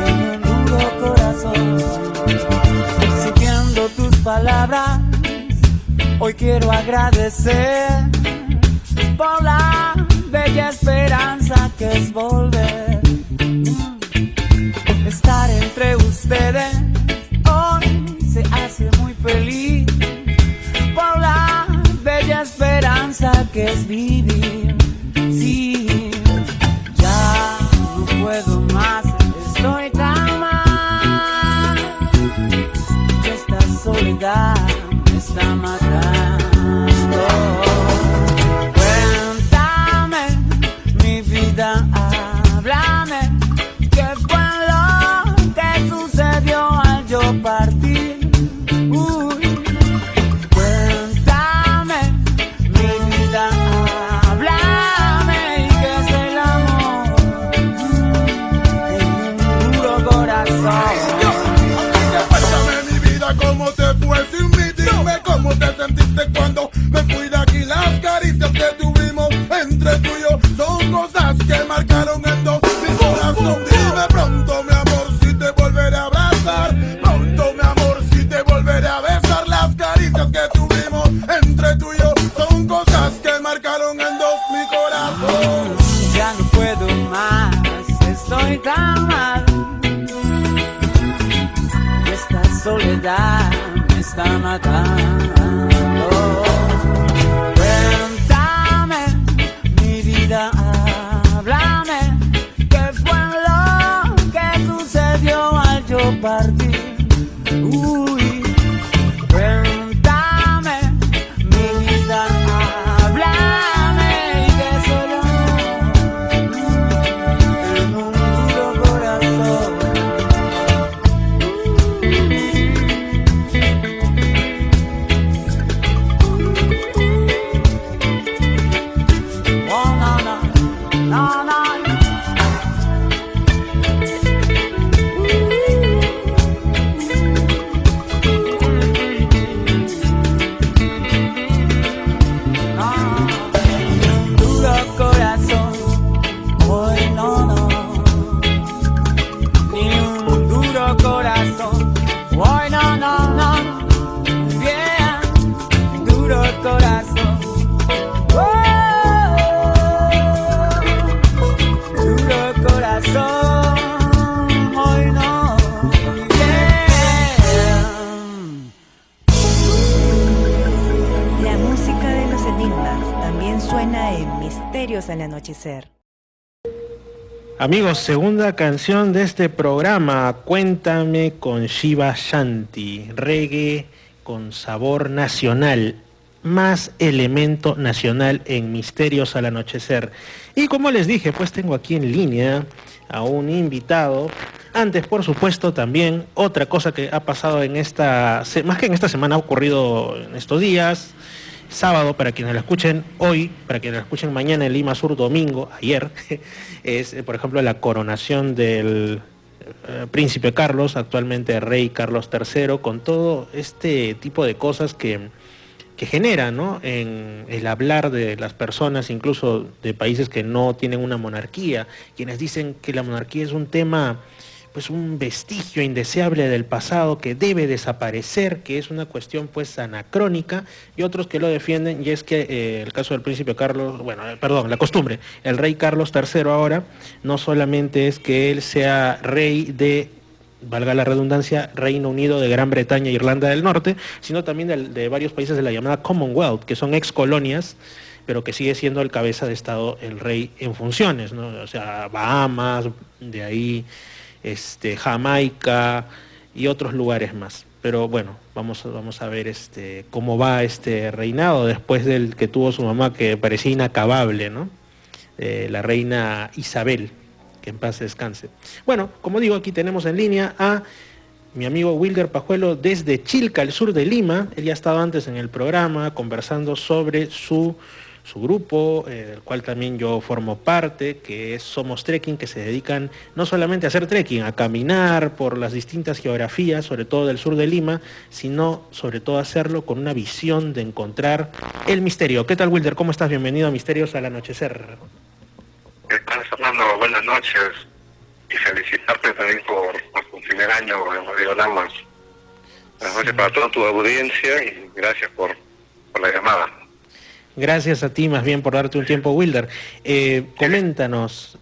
en un duro corazón? Siguiendo tus palabras, hoy quiero agradecer por la bella esperanza que es volver. Estar entre ustedes hoy se hace muy feliz por la bella esperanza que es vivir. Sí, ya no puedo más, estoy tan mal. Esta soledad me está matando. Cuéntame, mi vida, háblame. ¿Qué fue lo que sucedió al yo partir? Cuéntame, mi vida, háblame. ¿Qué es el amor en un duro corazón? Cuéntame mi vida, cómo te fue sin mí. Dime cómo te sentiste cuando me fui de aquí. Las caricias que tuvimos entre tú y yo son cosas que marcaron en dos mi corazón. Dime pronto, mi amor, si te volveré a abrazar. Pronto, mi amor, si te volveré a besar. Las caricias que tuvimos entre tú y yo son cosas que marcaron en dos mi corazón. Ya no puedo más, estoy tan mal. Esta soledad me está matando. Cuéntame, mi vida, háblame. ¿Qué fue lo que sucedió al yo partir? Cuéntame, mi vida, háblame. ¿Qué es el amor en un duro corazón? Oh, no, no, no, no. Un duro corazón, hoy no, no. Ni un duro corazón, hoy no, no, no. Bien, duro corazón. Duro corazón, hoy no. Bien. La música de los enigmas también suena en Misterios al Anochecer. Amigos, segunda canción de este programa, Cuéntame, con Shiva Shanti, reggae con sabor nacional, más elemento nacional en Misterios al Anochecer. Y como les dije, pues tengo aquí en línea a un invitado. Antes, por supuesto, también otra cosa que ha pasado más que en esta semana, ha ocurrido en estos días. Sábado, para quienes la escuchen hoy, para quienes la escuchen mañana en Lima Sur, domingo, ayer, es, por ejemplo, la coronación del príncipe Carlos, actualmente rey Carlos III, con todo este tipo de cosas que genera, ¿no?, en el hablar de las personas, incluso de países que no tienen una monarquía, quienes dicen que la monarquía es un tema, pues un vestigio indeseable del pasado que debe desaparecer, que es una cuestión pues anacrónica, y otros que lo defienden, y es que el caso del príncipe Carlos, la costumbre, el rey Carlos III ahora, no solamente es que él sea rey de, valga la redundancia, Reino Unido, de Gran Bretaña e Irlanda del Norte, sino también de varios países de la llamada Commonwealth, que son ex colonias, pero que sigue siendo el cabeza de Estado el rey en funciones, ¿no? O sea, Bahamas, de ahí Jamaica, y otros lugares más. Pero bueno, vamos a ver cómo va este reinado después del que tuvo su mamá, que parecía inacabable, ¿no? La reina Isabel, que en paz descanse. Bueno, como digo, aquí tenemos en línea a mi amigo Wilder Pajuelo desde Chilca, al sur de Lima. Él ya ha estado antes en el programa conversando sobre su grupo, del cual también yo formo parte, que es Somos Trekking, que se dedican no solamente a hacer trekking, a caminar por las distintas geografías, sobre todo del sur de Lima, sino sobre todo hacerlo con una visión de encontrar el misterio. ¿Qué tal, Wilder? ¿Cómo estás? Bienvenido a Misterios al Anochecer. ¿Qué tal, Fernando? Buenas noches. Y felicitarte también por tu primer año en Radio Lamas. Buenas noches para toda tu audiencia y gracias por la llamada. Gracias a ti más bien por darte un tiempo, Wilder. Coméntanos,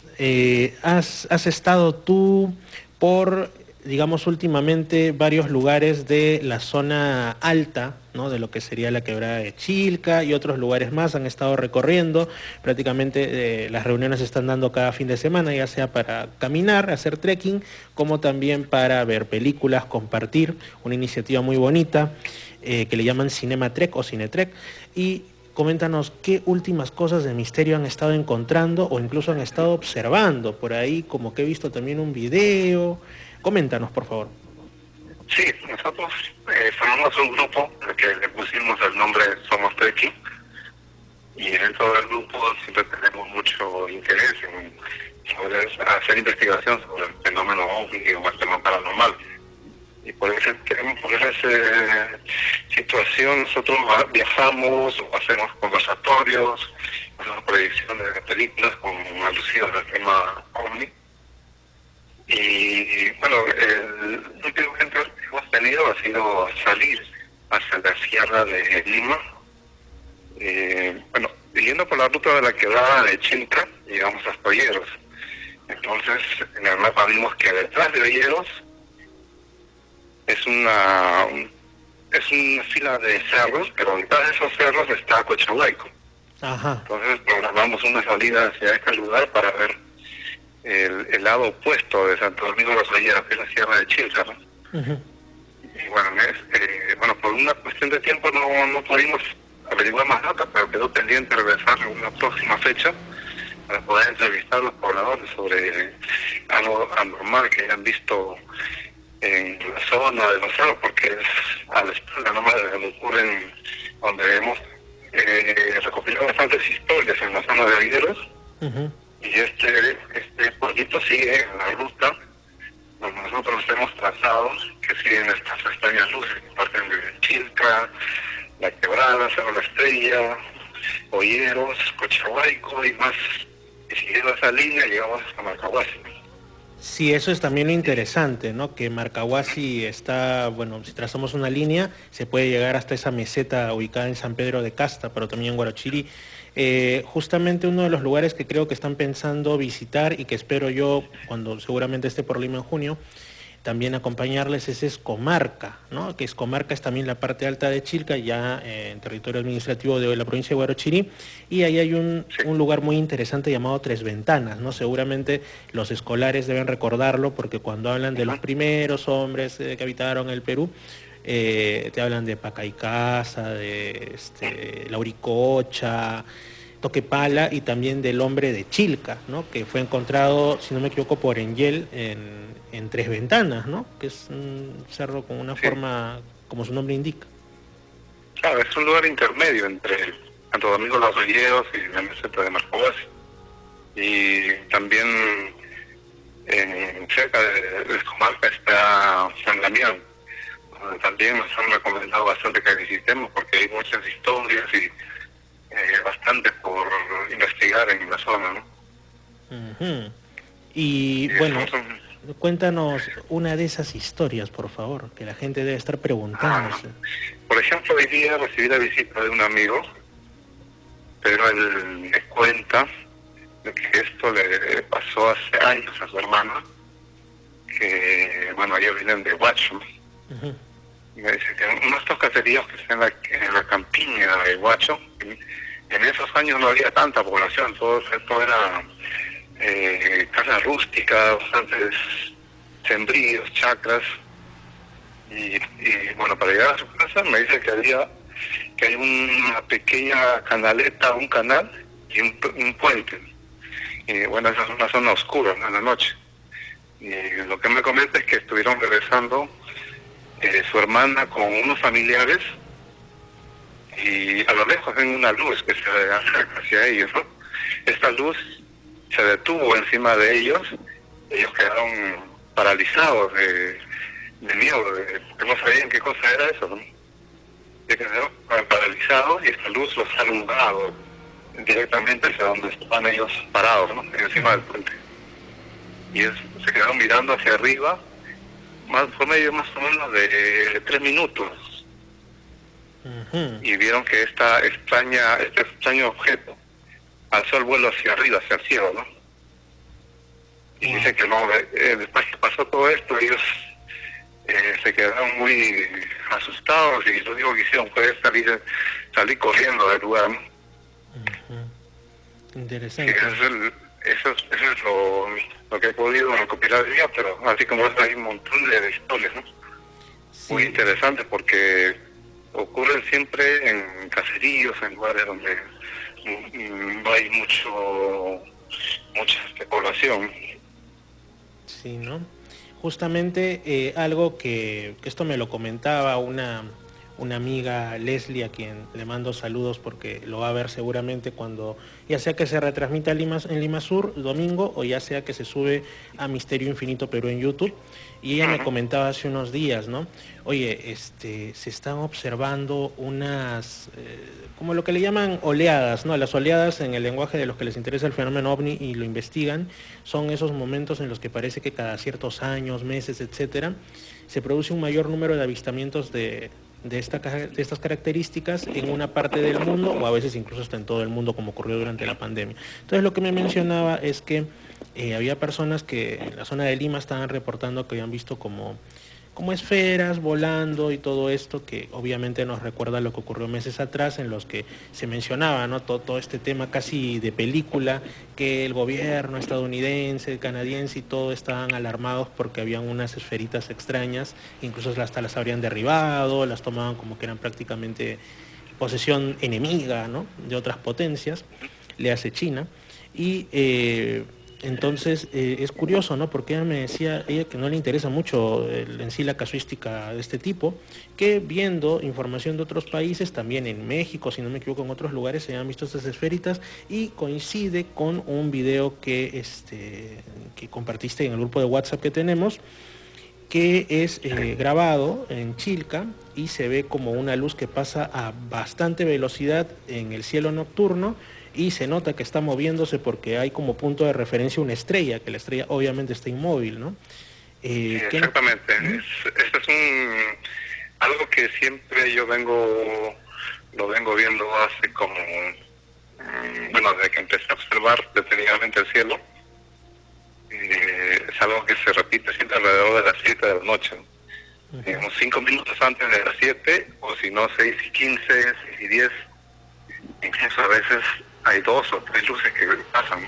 ¿has estado tú por, digamos, últimamente varios lugares de la zona alta, ¿no?, de lo que sería la quebrada de Chilca y otros lugares más? Han estado recorriendo, prácticamente las reuniones se están dando cada fin de semana, ya sea para caminar, hacer trekking, como también para ver películas, compartir, una iniciativa muy bonita que le llaman Cinema Trek o Cinetrek. Y coméntanos qué últimas cosas de misterio han estado encontrando o incluso han estado observando por ahí, como que he visto también un video. Coméntanos, por favor. Sí, nosotros formamos un grupo al que le pusimos el nombre Somos Trekking, y dentro del grupo siempre tenemos mucho interés en hacer investigación sobre el fenómeno OVNI o el tema paranormal. Y por esa situación nosotros viajamos o hacemos conversatorios, hacemos predicciones de películas con alusión al tema OVNI. Y bueno, el último evento que hemos tenido ha sido salir hacia la sierra de Lima. Bueno, yendo por la ruta de la quebrada de Chilca, llegamos hasta Olleros. Entonces, en el mapa vimos que detrás de Olleros es una fila de cerros, pero detrás de esos cerros está Cochahuayco. Ajá. Entonces programamos una salida hacia este lugar para ver el lado opuesto de Santo Domingo de los Olleros, que es la sierra de Chilca, ¿no? Uh-huh. Y bueno, por una cuestión de tiempo no pudimos averiguar más nada, pero quedó pendiente regresar en una próxima fecha para poder entrevistar a los pobladores sobre algo anormal que hayan visto en la zona de los cerros, porque es a la espalda nomás de donde ocurren, donde hemos recopilado bastantes historias en la zona de Olleros. Uh-huh. Y este pueblito sigue en la ruta donde nosotros hemos trazado, que siguen estas extrañas luces que parten de Chilca, La Quebrada, Cerro La Estrella, Olleros, Cochahuayco y más. Y siguiendo esa línea llegamos hasta Marcahuasi. Sí, eso es también lo interesante, ¿no? Que Marcahuasi está, bueno, si trazamos una línea, se puede llegar hasta esa meseta ubicada en San Pedro de Casta, pero también en Guarochirí. Justamente uno de los lugares que creo que están pensando visitar y que espero yo, cuando seguramente esté por Lima en junio, también acompañarles es Escomarca, ¿no? Que Escomarca es también la parte alta de Chilca, ya en territorio administrativo de la provincia de Guarochirí, y ahí hay un lugar muy interesante llamado Tres Ventanas, ¿no? Seguramente los escolares deben recordarlo, porque cuando hablan de los primeros hombres que habitaron el Perú, te hablan de Pacaicasa, de Lauricocha, Toquepala, y también del hombre de Chilca, ¿no? Que fue encontrado, si no me equivoco, por Engel en Tres Ventanas, ¿no? Que es un cerro con una forma, como su nombre indica. Claro, es un lugar intermedio entre Santo Domingo de los Olleros y la meseta de Marcahuasi. Y también cerca de Escomarca está San Damián, donde también nos han recomendado bastante que visitemos, porque hay muchas historias y bastante por investigar en la zona, ¿no? Uh-huh. Y bueno, cuéntanos una de esas historias, por favor, que la gente debe estar preguntándose. Por ejemplo, hoy día recibí la visita de un amigo, pero él me cuenta de que esto le pasó hace años a su hermana, que, bueno, ellos vienen de Huacho. Uh-huh. Me dice que uno de estos caseríos que están en la campiña de Huacho, en esos años no había tanta población, todo era casas rústicas, bastantes sembríos, chacras, Y bueno, para llegar a su casa me dice que hay una pequeña canaleta, un canal y un puente. Y bueno, esa es una zona oscura, ¿no?, en la noche. Y lo que me comenta es que estuvieron regresando su hermana con unos familiares y a lo lejos ven una luz que se acerca hacia ellos, ¿no? Esta luz se detuvo encima de ellos quedaron paralizados de miedo, porque no sabían qué cosa era eso, ¿no? Se quedaron paralizados y esta luz los ha alumbrado directamente hacia donde estaban ellos parados, ¿no?, encima del puente. Y se quedaron mirando hacia arriba, por medio más o menos de 3 minutos. Uh-huh. Y vieron que este extraño objeto alzó el vuelo hacia arriba, hacia el cielo, ¿no? Y dicen que no, después que pasó todo esto, ellos se quedaron muy asustados y lo único que hicieron fue salir corriendo del lugar, ¿no? Uh-huh. Interesante. Eso es lo que he podido recopilar de día, pero así como eso hay un montón de historias, ¿no? Sí. Muy interesante porque ocurren siempre en caseríos, en lugares donde no hay mucha población. Sí, ¿no? Justamente algo que esto me lo comentaba una amiga, Leslie, a quien le mando saludos porque lo va a ver seguramente cuando, ya sea que se retransmita en Lima Sur domingo o ya sea que se sube a Misterio Infinito Perú en YouTube. Y ella me comentaba hace unos días, ¿no? Oye, se están observando unas, como lo que le llaman oleadas, ¿no? Las oleadas, en el lenguaje de los que les interesa el fenómeno OVNI y lo investigan, son esos momentos en los que parece que cada ciertos años, meses, etcétera, se produce un mayor número de avistamientos de estas características en una parte del mundo, o a veces incluso hasta en todo el mundo, como ocurrió durante la pandemia. Entonces lo que me mencionaba es que había personas que en la zona de Lima estaban reportando que habían visto como esferas volando y todo esto, que obviamente nos recuerda lo que ocurrió meses atrás, en los que se mencionaba, ¿no?, todo este tema casi de película, que el gobierno estadounidense, canadiense y todo estaban alarmados porque habían unas esferitas extrañas, incluso hasta las habrían derribado, las tomaban como que eran prácticamente posesión enemiga, ¿no?, de otras potencias, le hace China. Y entonces es curioso, ¿no?, porque ella me decía, ella que no le interesa mucho en sí la casuística de este tipo, que viendo información de otros países, también en México, si no me equivoco, en otros lugares se han visto estas esferitas, y coincide con un video que compartiste en el grupo de WhatsApp que tenemos, que es grabado en Chilca y se ve como una luz que pasa a bastante velocidad en el cielo nocturno, y se nota que está moviéndose porque hay como punto de referencia una estrella, que la estrella obviamente está inmóvil, ¿no? Exactamente. Esto es algo que siempre yo lo vengo viendo hace como, desde que empecé a observar detenidamente el cielo. Es algo que se repite siempre alrededor de las 7 de la noche. Unos 5 minutos antes de las 7, o si no 6 y 15, 6 y 10, incluso a veces hay 2 o 3 luces que pasan.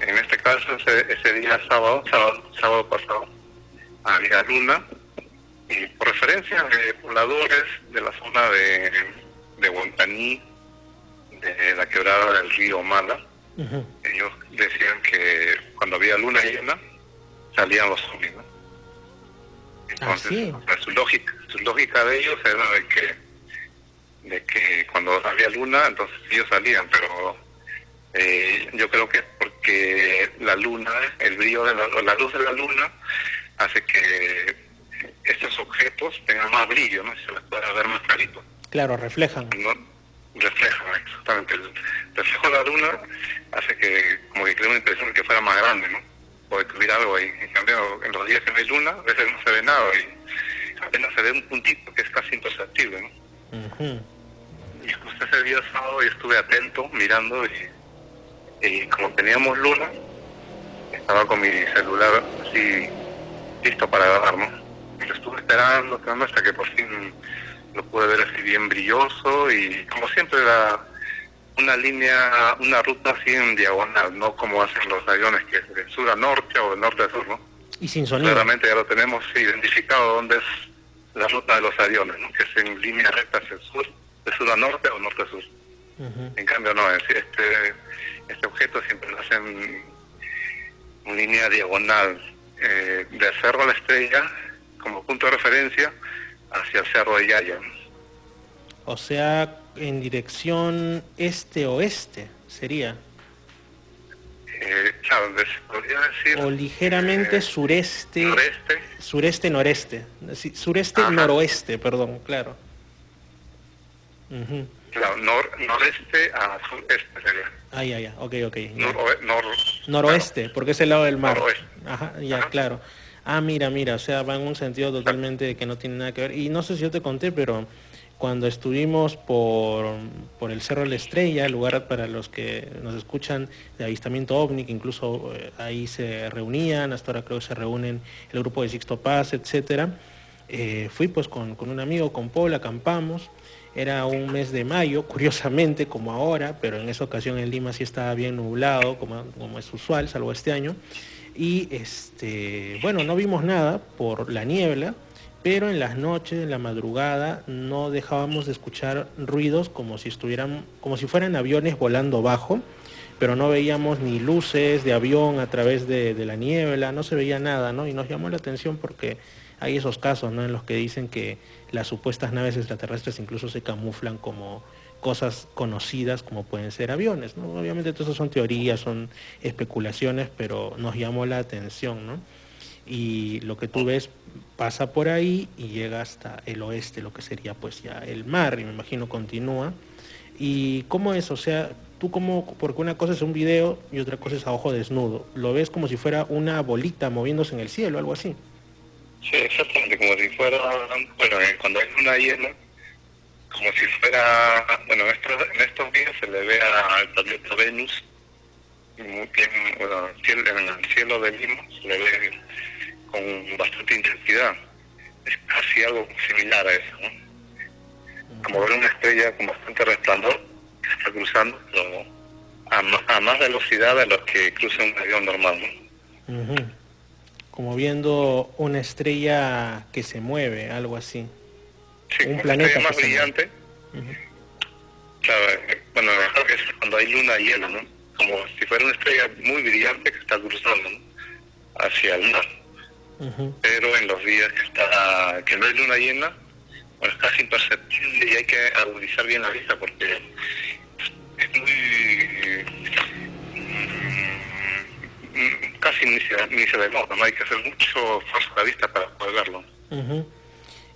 En este caso, ese día sábado pasado, había luna, y por referencia de pobladores de la zona de Guantaní, de la quebrada del río Mala, ellos decían que cuando había luna llena, salían los ovnis, ¿no? Entonces, su lógica de ellos era de que cuando había luna, entonces ellos salían, pero yo creo que es porque la luna, el brillo de la luz de la luna hace que estos objetos tengan más brillo, ¿no? Se les pueda ver más clarito. Claro, reflejan. ¿No? Reflejan, exactamente. El reflejo de la luna hace que como que crea una impresión de que fuera más grande, ¿no? O de que hubiera algo ahí. En cambio, en los días que no hay luna, a veces no se ve nada y apenas se ve un puntito que es casi imperceptible, ¿no? Uh-huh. Y justo ese día sábado yo estuve atento, mirando, y como teníamos luna, estaba con mi celular así listo para grabar, ¿no? Y lo estuve esperando hasta que por fin lo pude ver así bien brilloso, y como siempre era una ruta así en diagonal, no como hacen los aviones, que es de sur a norte o de norte a sur, ¿no? Y sin sonido. Claramente ya lo tenemos identificado dónde es la ruta de los aviones, ¿no? Que es en línea recta hacia el sur, de sur a norte o norte a sur. En cambio no, este objeto siempre lo hace en línea diagonal, del Cerro a la Estrella como punto de referencia hacia el Cerro de Yaya. O sea, en dirección este-oeste sería. Claro, se podría decir... O ligeramente sureste... Noreste. Sureste-noreste. Sureste-noroeste, perdón, claro. Claro, noreste a sureste sería. Ok. claro. Noroeste, porque es el lado del mar. Noroeste. Ajá, claro. Mira, o sea, va en un sentido totalmente que no tiene nada que ver. Y no sé si yo te conté, pero cuando estuvimos por el Cerro de la Estrella, lugar para los que nos escuchan de avistamiento ovni, que incluso ahí se reunían, hasta ahora creo que se reúnen el grupo de Sixto Paz, etcétera. Fui pues con un amigo, con Paul, acampamos. Era un mes de mayo, curiosamente, como ahora, pero en esa ocasión en Lima sí estaba bien nublado, como es usual, salvo este año. Y bueno, no vimos nada por la niebla, pero en las noches, en la madrugada, no dejábamos de escuchar ruidos como si fueran aviones volando bajo, pero no veíamos ni luces de avión a través de la niebla, no se veía nada, ¿no? Y nos llamó la atención porque hay esos casos, ¿no?, en los que dicen que las supuestas naves extraterrestres incluso se camuflan como cosas conocidas como pueden ser aviones, ¿no? Obviamente todo eso son teorías, son especulaciones, pero nos llamó la atención, ¿no? Y lo que tú ves pasa por ahí y llega hasta el oeste, lo que sería pues ya el mar, y me imagino continúa. ¿Y cómo es? O sea, tú porque una cosa es un video y otra cosa es a ojo desnudo, ¿lo ves como si fuera una bolita moviéndose en el cielo, algo así? Sí, exactamente, como si fuera, cuando hay luna llena, como si fuera, en estos días se le ve al planeta Venus, en el cielo de Lima, se le ve con bastante intensidad. Es casi algo similar a eso, ¿no? Como ver una estrella con bastante resplandor que está cruzando, pero a más velocidad de lo que cruza un avión normal, ¿no? Como viendo una estrella que se mueve, algo así. Sí, un planeta más brillante. Claro, mejor que es cuando hay luna llena, ¿no? Como si fuera una estrella muy brillante que está cruzando, ¿no?, hacia el mar. Pero en los días que no hay luna llena, es casi imperceptible y hay que agudizar bien la vista porque es casi ni se ve nota, ¿no? Hay que hacer mucho esfuerzo a la vista para poder verlo.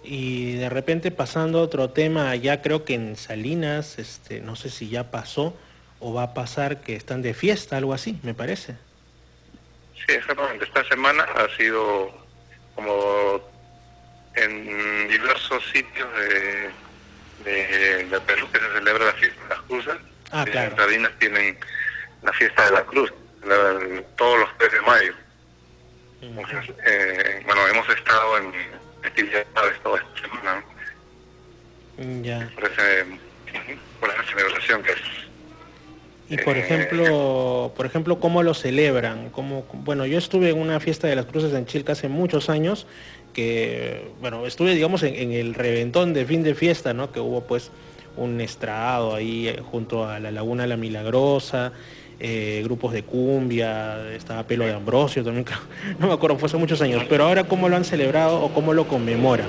Y de repente pasando a otro tema, ya creo que en Salinas, no sé si ya pasó o va a pasar que están de fiesta, algo así, me parece. Sí, exactamente. Esta semana ha sido como en diversos sitios de Perú que se celebra la fiesta de las cruces. Claro. En Salinas tienen la fiesta de la cruz, todos los 3 de mayo. Entonces, hemos estado en actividades toda esta semana, ¿no? Ya. Por esa celebración que es. Y por ejemplo, ¿cómo lo celebran? Bueno, yo estuve en una fiesta de las cruces en Chilca hace muchos años, que, estuve, digamos, en el reventón de fin de fiesta, ¿no? Que hubo, pues, un estrado ahí junto a la Laguna La Milagrosa, grupos de cumbia, estaba Pelo de Ambrosio también, no me acuerdo, fue hace muchos años, pero ahora ¿cómo lo han celebrado o cómo lo conmemoran?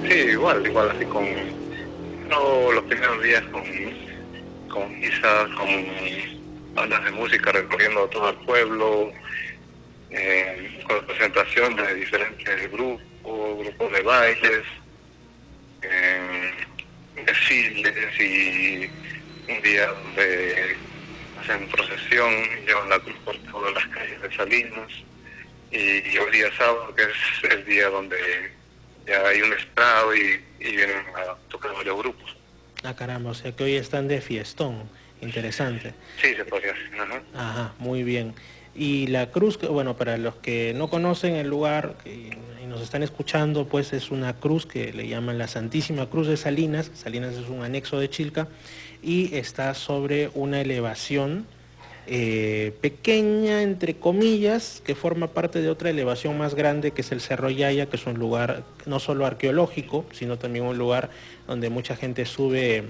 Sí, igual, así los primeros días con misas, con bandas de música recorriendo todo el pueblo, con presentación de diferentes grupos de bailes, desfiles, y un día donde hacen procesión, llevan la cruz por todas las calles de Salinas, y hoy día sábado, que es el día donde ya hay un estrado y vienen a tocar varios grupos. Caramba, o sea que hoy están de fiestón, interesante. Sí, se podría hacer. Ajá, muy bien. Y la cruz, para los que no conocen el lugar y nos están escuchando, pues es una cruz que le llaman la Santísima Cruz de Salinas. Salinas es un anexo de Chilca y está sobre una elevación pequeña, entre comillas, que forma parte de otra elevación más grande, que es el Cerro Yaya, que es un lugar no solo arqueológico, sino también un lugar donde mucha gente sube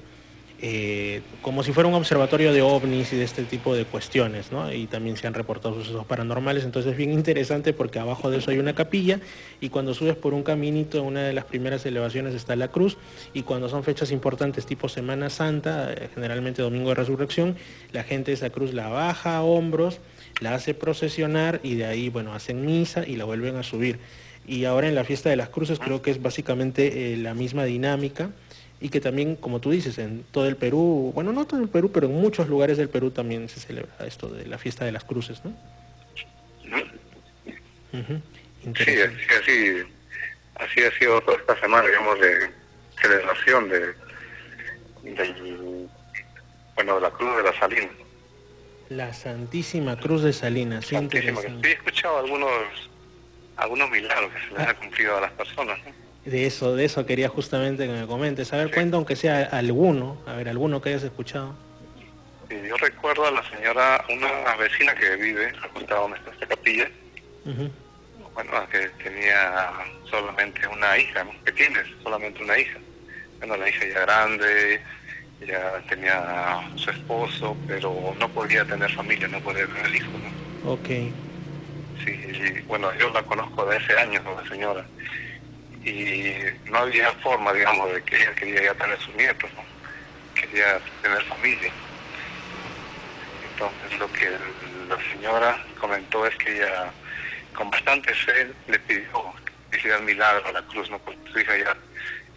como si fuera un observatorio de ovnis y de este tipo de cuestiones, ¿no? Y también se han reportado sucesos paranormales, entonces es bien interesante porque abajo de eso hay una capilla y cuando subes por un caminito, en una de las primeras elevaciones está la cruz, y cuando son fechas importantes tipo Semana Santa, generalmente Domingo de Resurrección, la gente esa cruz la baja a hombros, la hace procesionar y de ahí, bueno, hacen misa y la vuelven a subir. Y ahora en la Fiesta de las Cruces creo que es básicamente la misma dinámica, y que también, como tú dices, en todo el Perú, bueno, no todo el Perú, pero en muchos lugares del Perú también se celebra esto de la Fiesta de las Cruces, ¿no? Sí, así ha sido toda esta semana, digamos, de celebración de la Cruz de la Salina. La Santísima Cruz de Salinas, sí, Santísima, que he escuchado algunos milagros que se les ha cumplido a las personas, ¿no? De eso quería justamente que me comentes. A ver, cuenta aunque sea alguno que hayas escuchado. Sí, yo recuerdo a la señora, una vecina que vive acostada donde está esta capilla, bueno, que tenía solamente una hija, ¿no? Que tiene solamente una hija. Bueno, la hija ya grande, ya tenía su esposo, pero no podía tener familia, no podía tener hijos, ¿no? Ok. Sí, y, bueno, yo la conozco de hace años, ¿no? La señora. Y no había forma, digamos, de que ella quería ya tener sus nietos, ¿no? Quería tener familia. Entonces lo que la señora comentó es que ella, con bastante fe, le pidió que hiciera el milagro a la cruz, ¿no? Porque su hija ya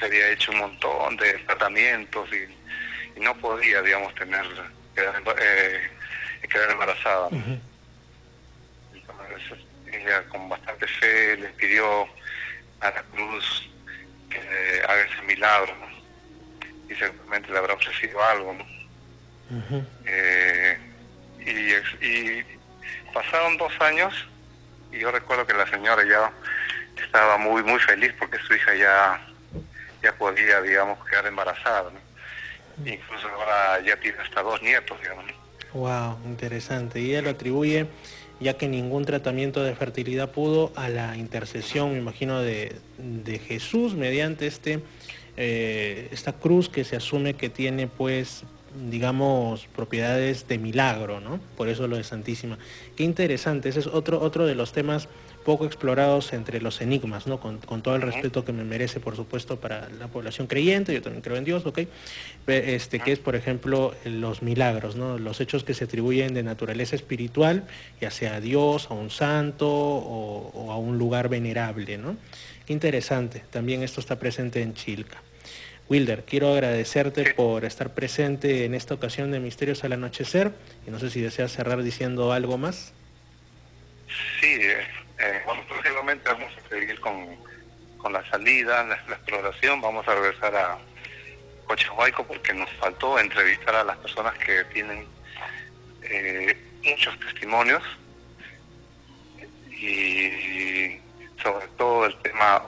había hecho un montón de tratamientos y no podía, digamos, quedar embarazada, ¿no? Entonces ella con bastante fe le pidió a la cruz que haga ese milagro, ¿no? Y seguramente le habrá ofrecido algo, ¿no? Y pasaron 2 años y yo recuerdo que la señora ya estaba muy muy feliz porque su hija ya podía, digamos, quedar embarazada, ¿no? Incluso ahora ya tiene hasta 2 nietos, digamos, ¿no? Wow, interesante. Y ella lo atribuye, ya que ningún tratamiento de fertilidad pudo, a la intercesión, me imagino, de Jesús mediante esta cruz que se asume que tiene, pues, digamos, propiedades de milagro, ¿no? Por eso lo de Santísima. Qué interesante, ese es otro de los temas poco explorados entre los enigmas, ¿no? Con todo el respeto que me merece, por supuesto, para la población creyente, yo también creo en Dios, ¿ok? Que es, por ejemplo, los milagros, ¿no? Los hechos que se atribuyen de naturaleza espiritual, ya sea a Dios, a un santo o a un lugar venerable, ¿no? Qué interesante, también esto está presente en Chilca. Wilder, quiero agradecerte por estar presente en esta ocasión de Misterios al Anochecer, y no sé si deseas cerrar diciendo algo más. Sí, bueno, próximamente vamos a seguir con la salida, la exploración. Vamos a regresar a Cochahuayco porque nos faltó entrevistar a las personas que tienen muchos testimonios y sobre todo el tema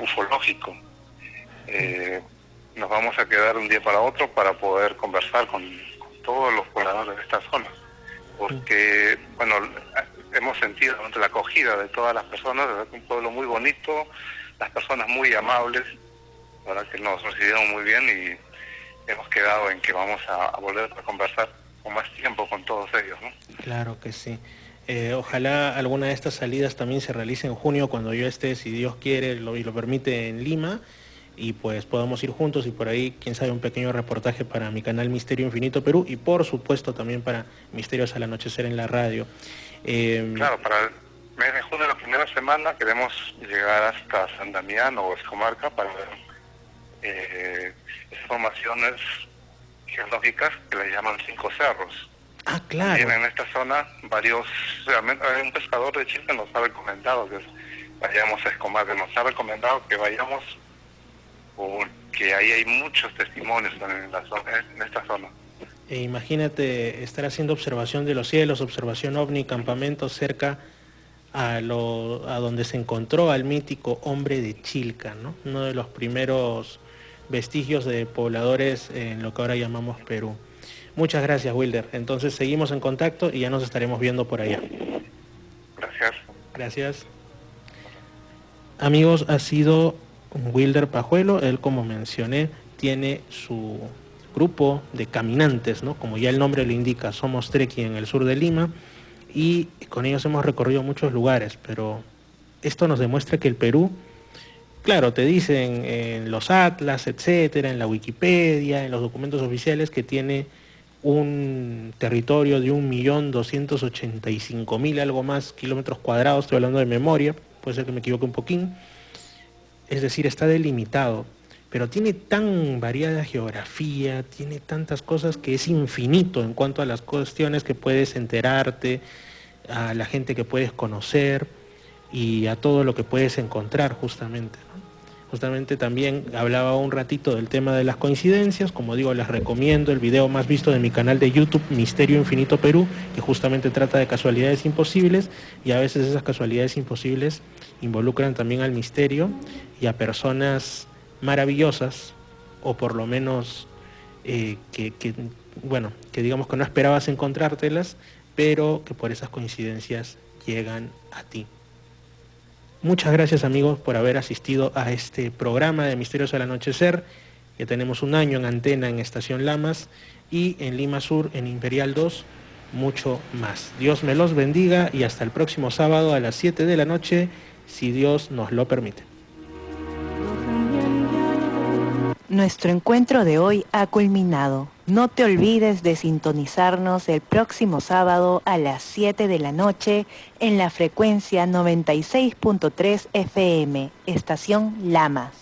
ufológico. Nos vamos a quedar un día para otro para poder conversar con todos los pobladores de esta zona, porque, bueno, hemos sentido la acogida de todas las personas, es un pueblo muy bonito, las personas muy amables, la verdad que nos recibieron muy bien y hemos quedado en que vamos a volver a conversar con más tiempo con todos ellos, ¿no? Claro que sí. Ojalá alguna de estas salidas también se realice en junio, cuando yo esté, si Dios quiere y lo permite, en Lima, y pues podamos ir juntos, y por ahí, quién sabe, un pequeño reportaje para mi canal Misterio Infinito Perú, y por supuesto también para Misterios al Anochecer en la radio. Claro, para el mes de junio, la primera semana, queremos llegar hasta San Damián o Escomarca para ver formaciones geológicas que le llaman 5 cerros. Ah, claro. También en esta zona realmente hay un pescador de Chile que nos ha recomendado que vayamos a Escomarca, nos ha recomendado que vayamos porque ahí hay muchos testimonios en esta zona. Imagínate estar haciendo observación de los cielos, observación ovni, campamento cerca a donde se encontró al mítico hombre de Chilca, ¿no? Uno de los primeros vestigios de pobladores en lo que ahora llamamos Perú. Muchas gracias, Wilder. Entonces seguimos en contacto y ya nos estaremos viendo por allá. Gracias. Gracias. Amigos, ha sido Wilder Pajuelo. Él, como mencioné, tiene su grupo de caminantes, ¿no? Como ya el nombre lo indica, somos Trekking en el sur de Lima, y con ellos hemos recorrido muchos lugares, pero esto nos demuestra que el Perú, claro, te dicen en los atlas, etcétera, en la Wikipedia, en los documentos oficiales, que tiene un territorio de 1.285.000 algo más kilómetros cuadrados, estoy hablando de memoria, puede ser que me equivoque un poquín, es decir, está delimitado, pero tiene tan variada geografía, tiene tantas cosas que es infinito en cuanto a las cuestiones que puedes enterarte, a la gente que puedes conocer y a todo lo que puedes encontrar justamente, ¿no? Justamente también hablaba un ratito del tema de las coincidencias, como digo, les recomiendo el video más visto de mi canal de YouTube, Misterio Infinito Perú, que justamente trata de casualidades imposibles, y a veces esas casualidades imposibles involucran también al misterio y a personas maravillosas, o por lo menos que digamos que no esperabas encontrártelas, pero que por esas coincidencias llegan a ti. Muchas gracias, amigos, por haber asistido a este programa de Misterios al Anochecer. Ya tenemos un año en antena en Estación Lamas y en Lima Sur, en Imperial 2, mucho más. Dios me los bendiga y hasta el próximo sábado a las 7 de la noche, si Dios nos lo permite. Nuestro encuentro de hoy ha culminado. No te olvides de sintonizarnos el próximo sábado a las 7 de la noche en la frecuencia 96.3 FM, Estación Lamas.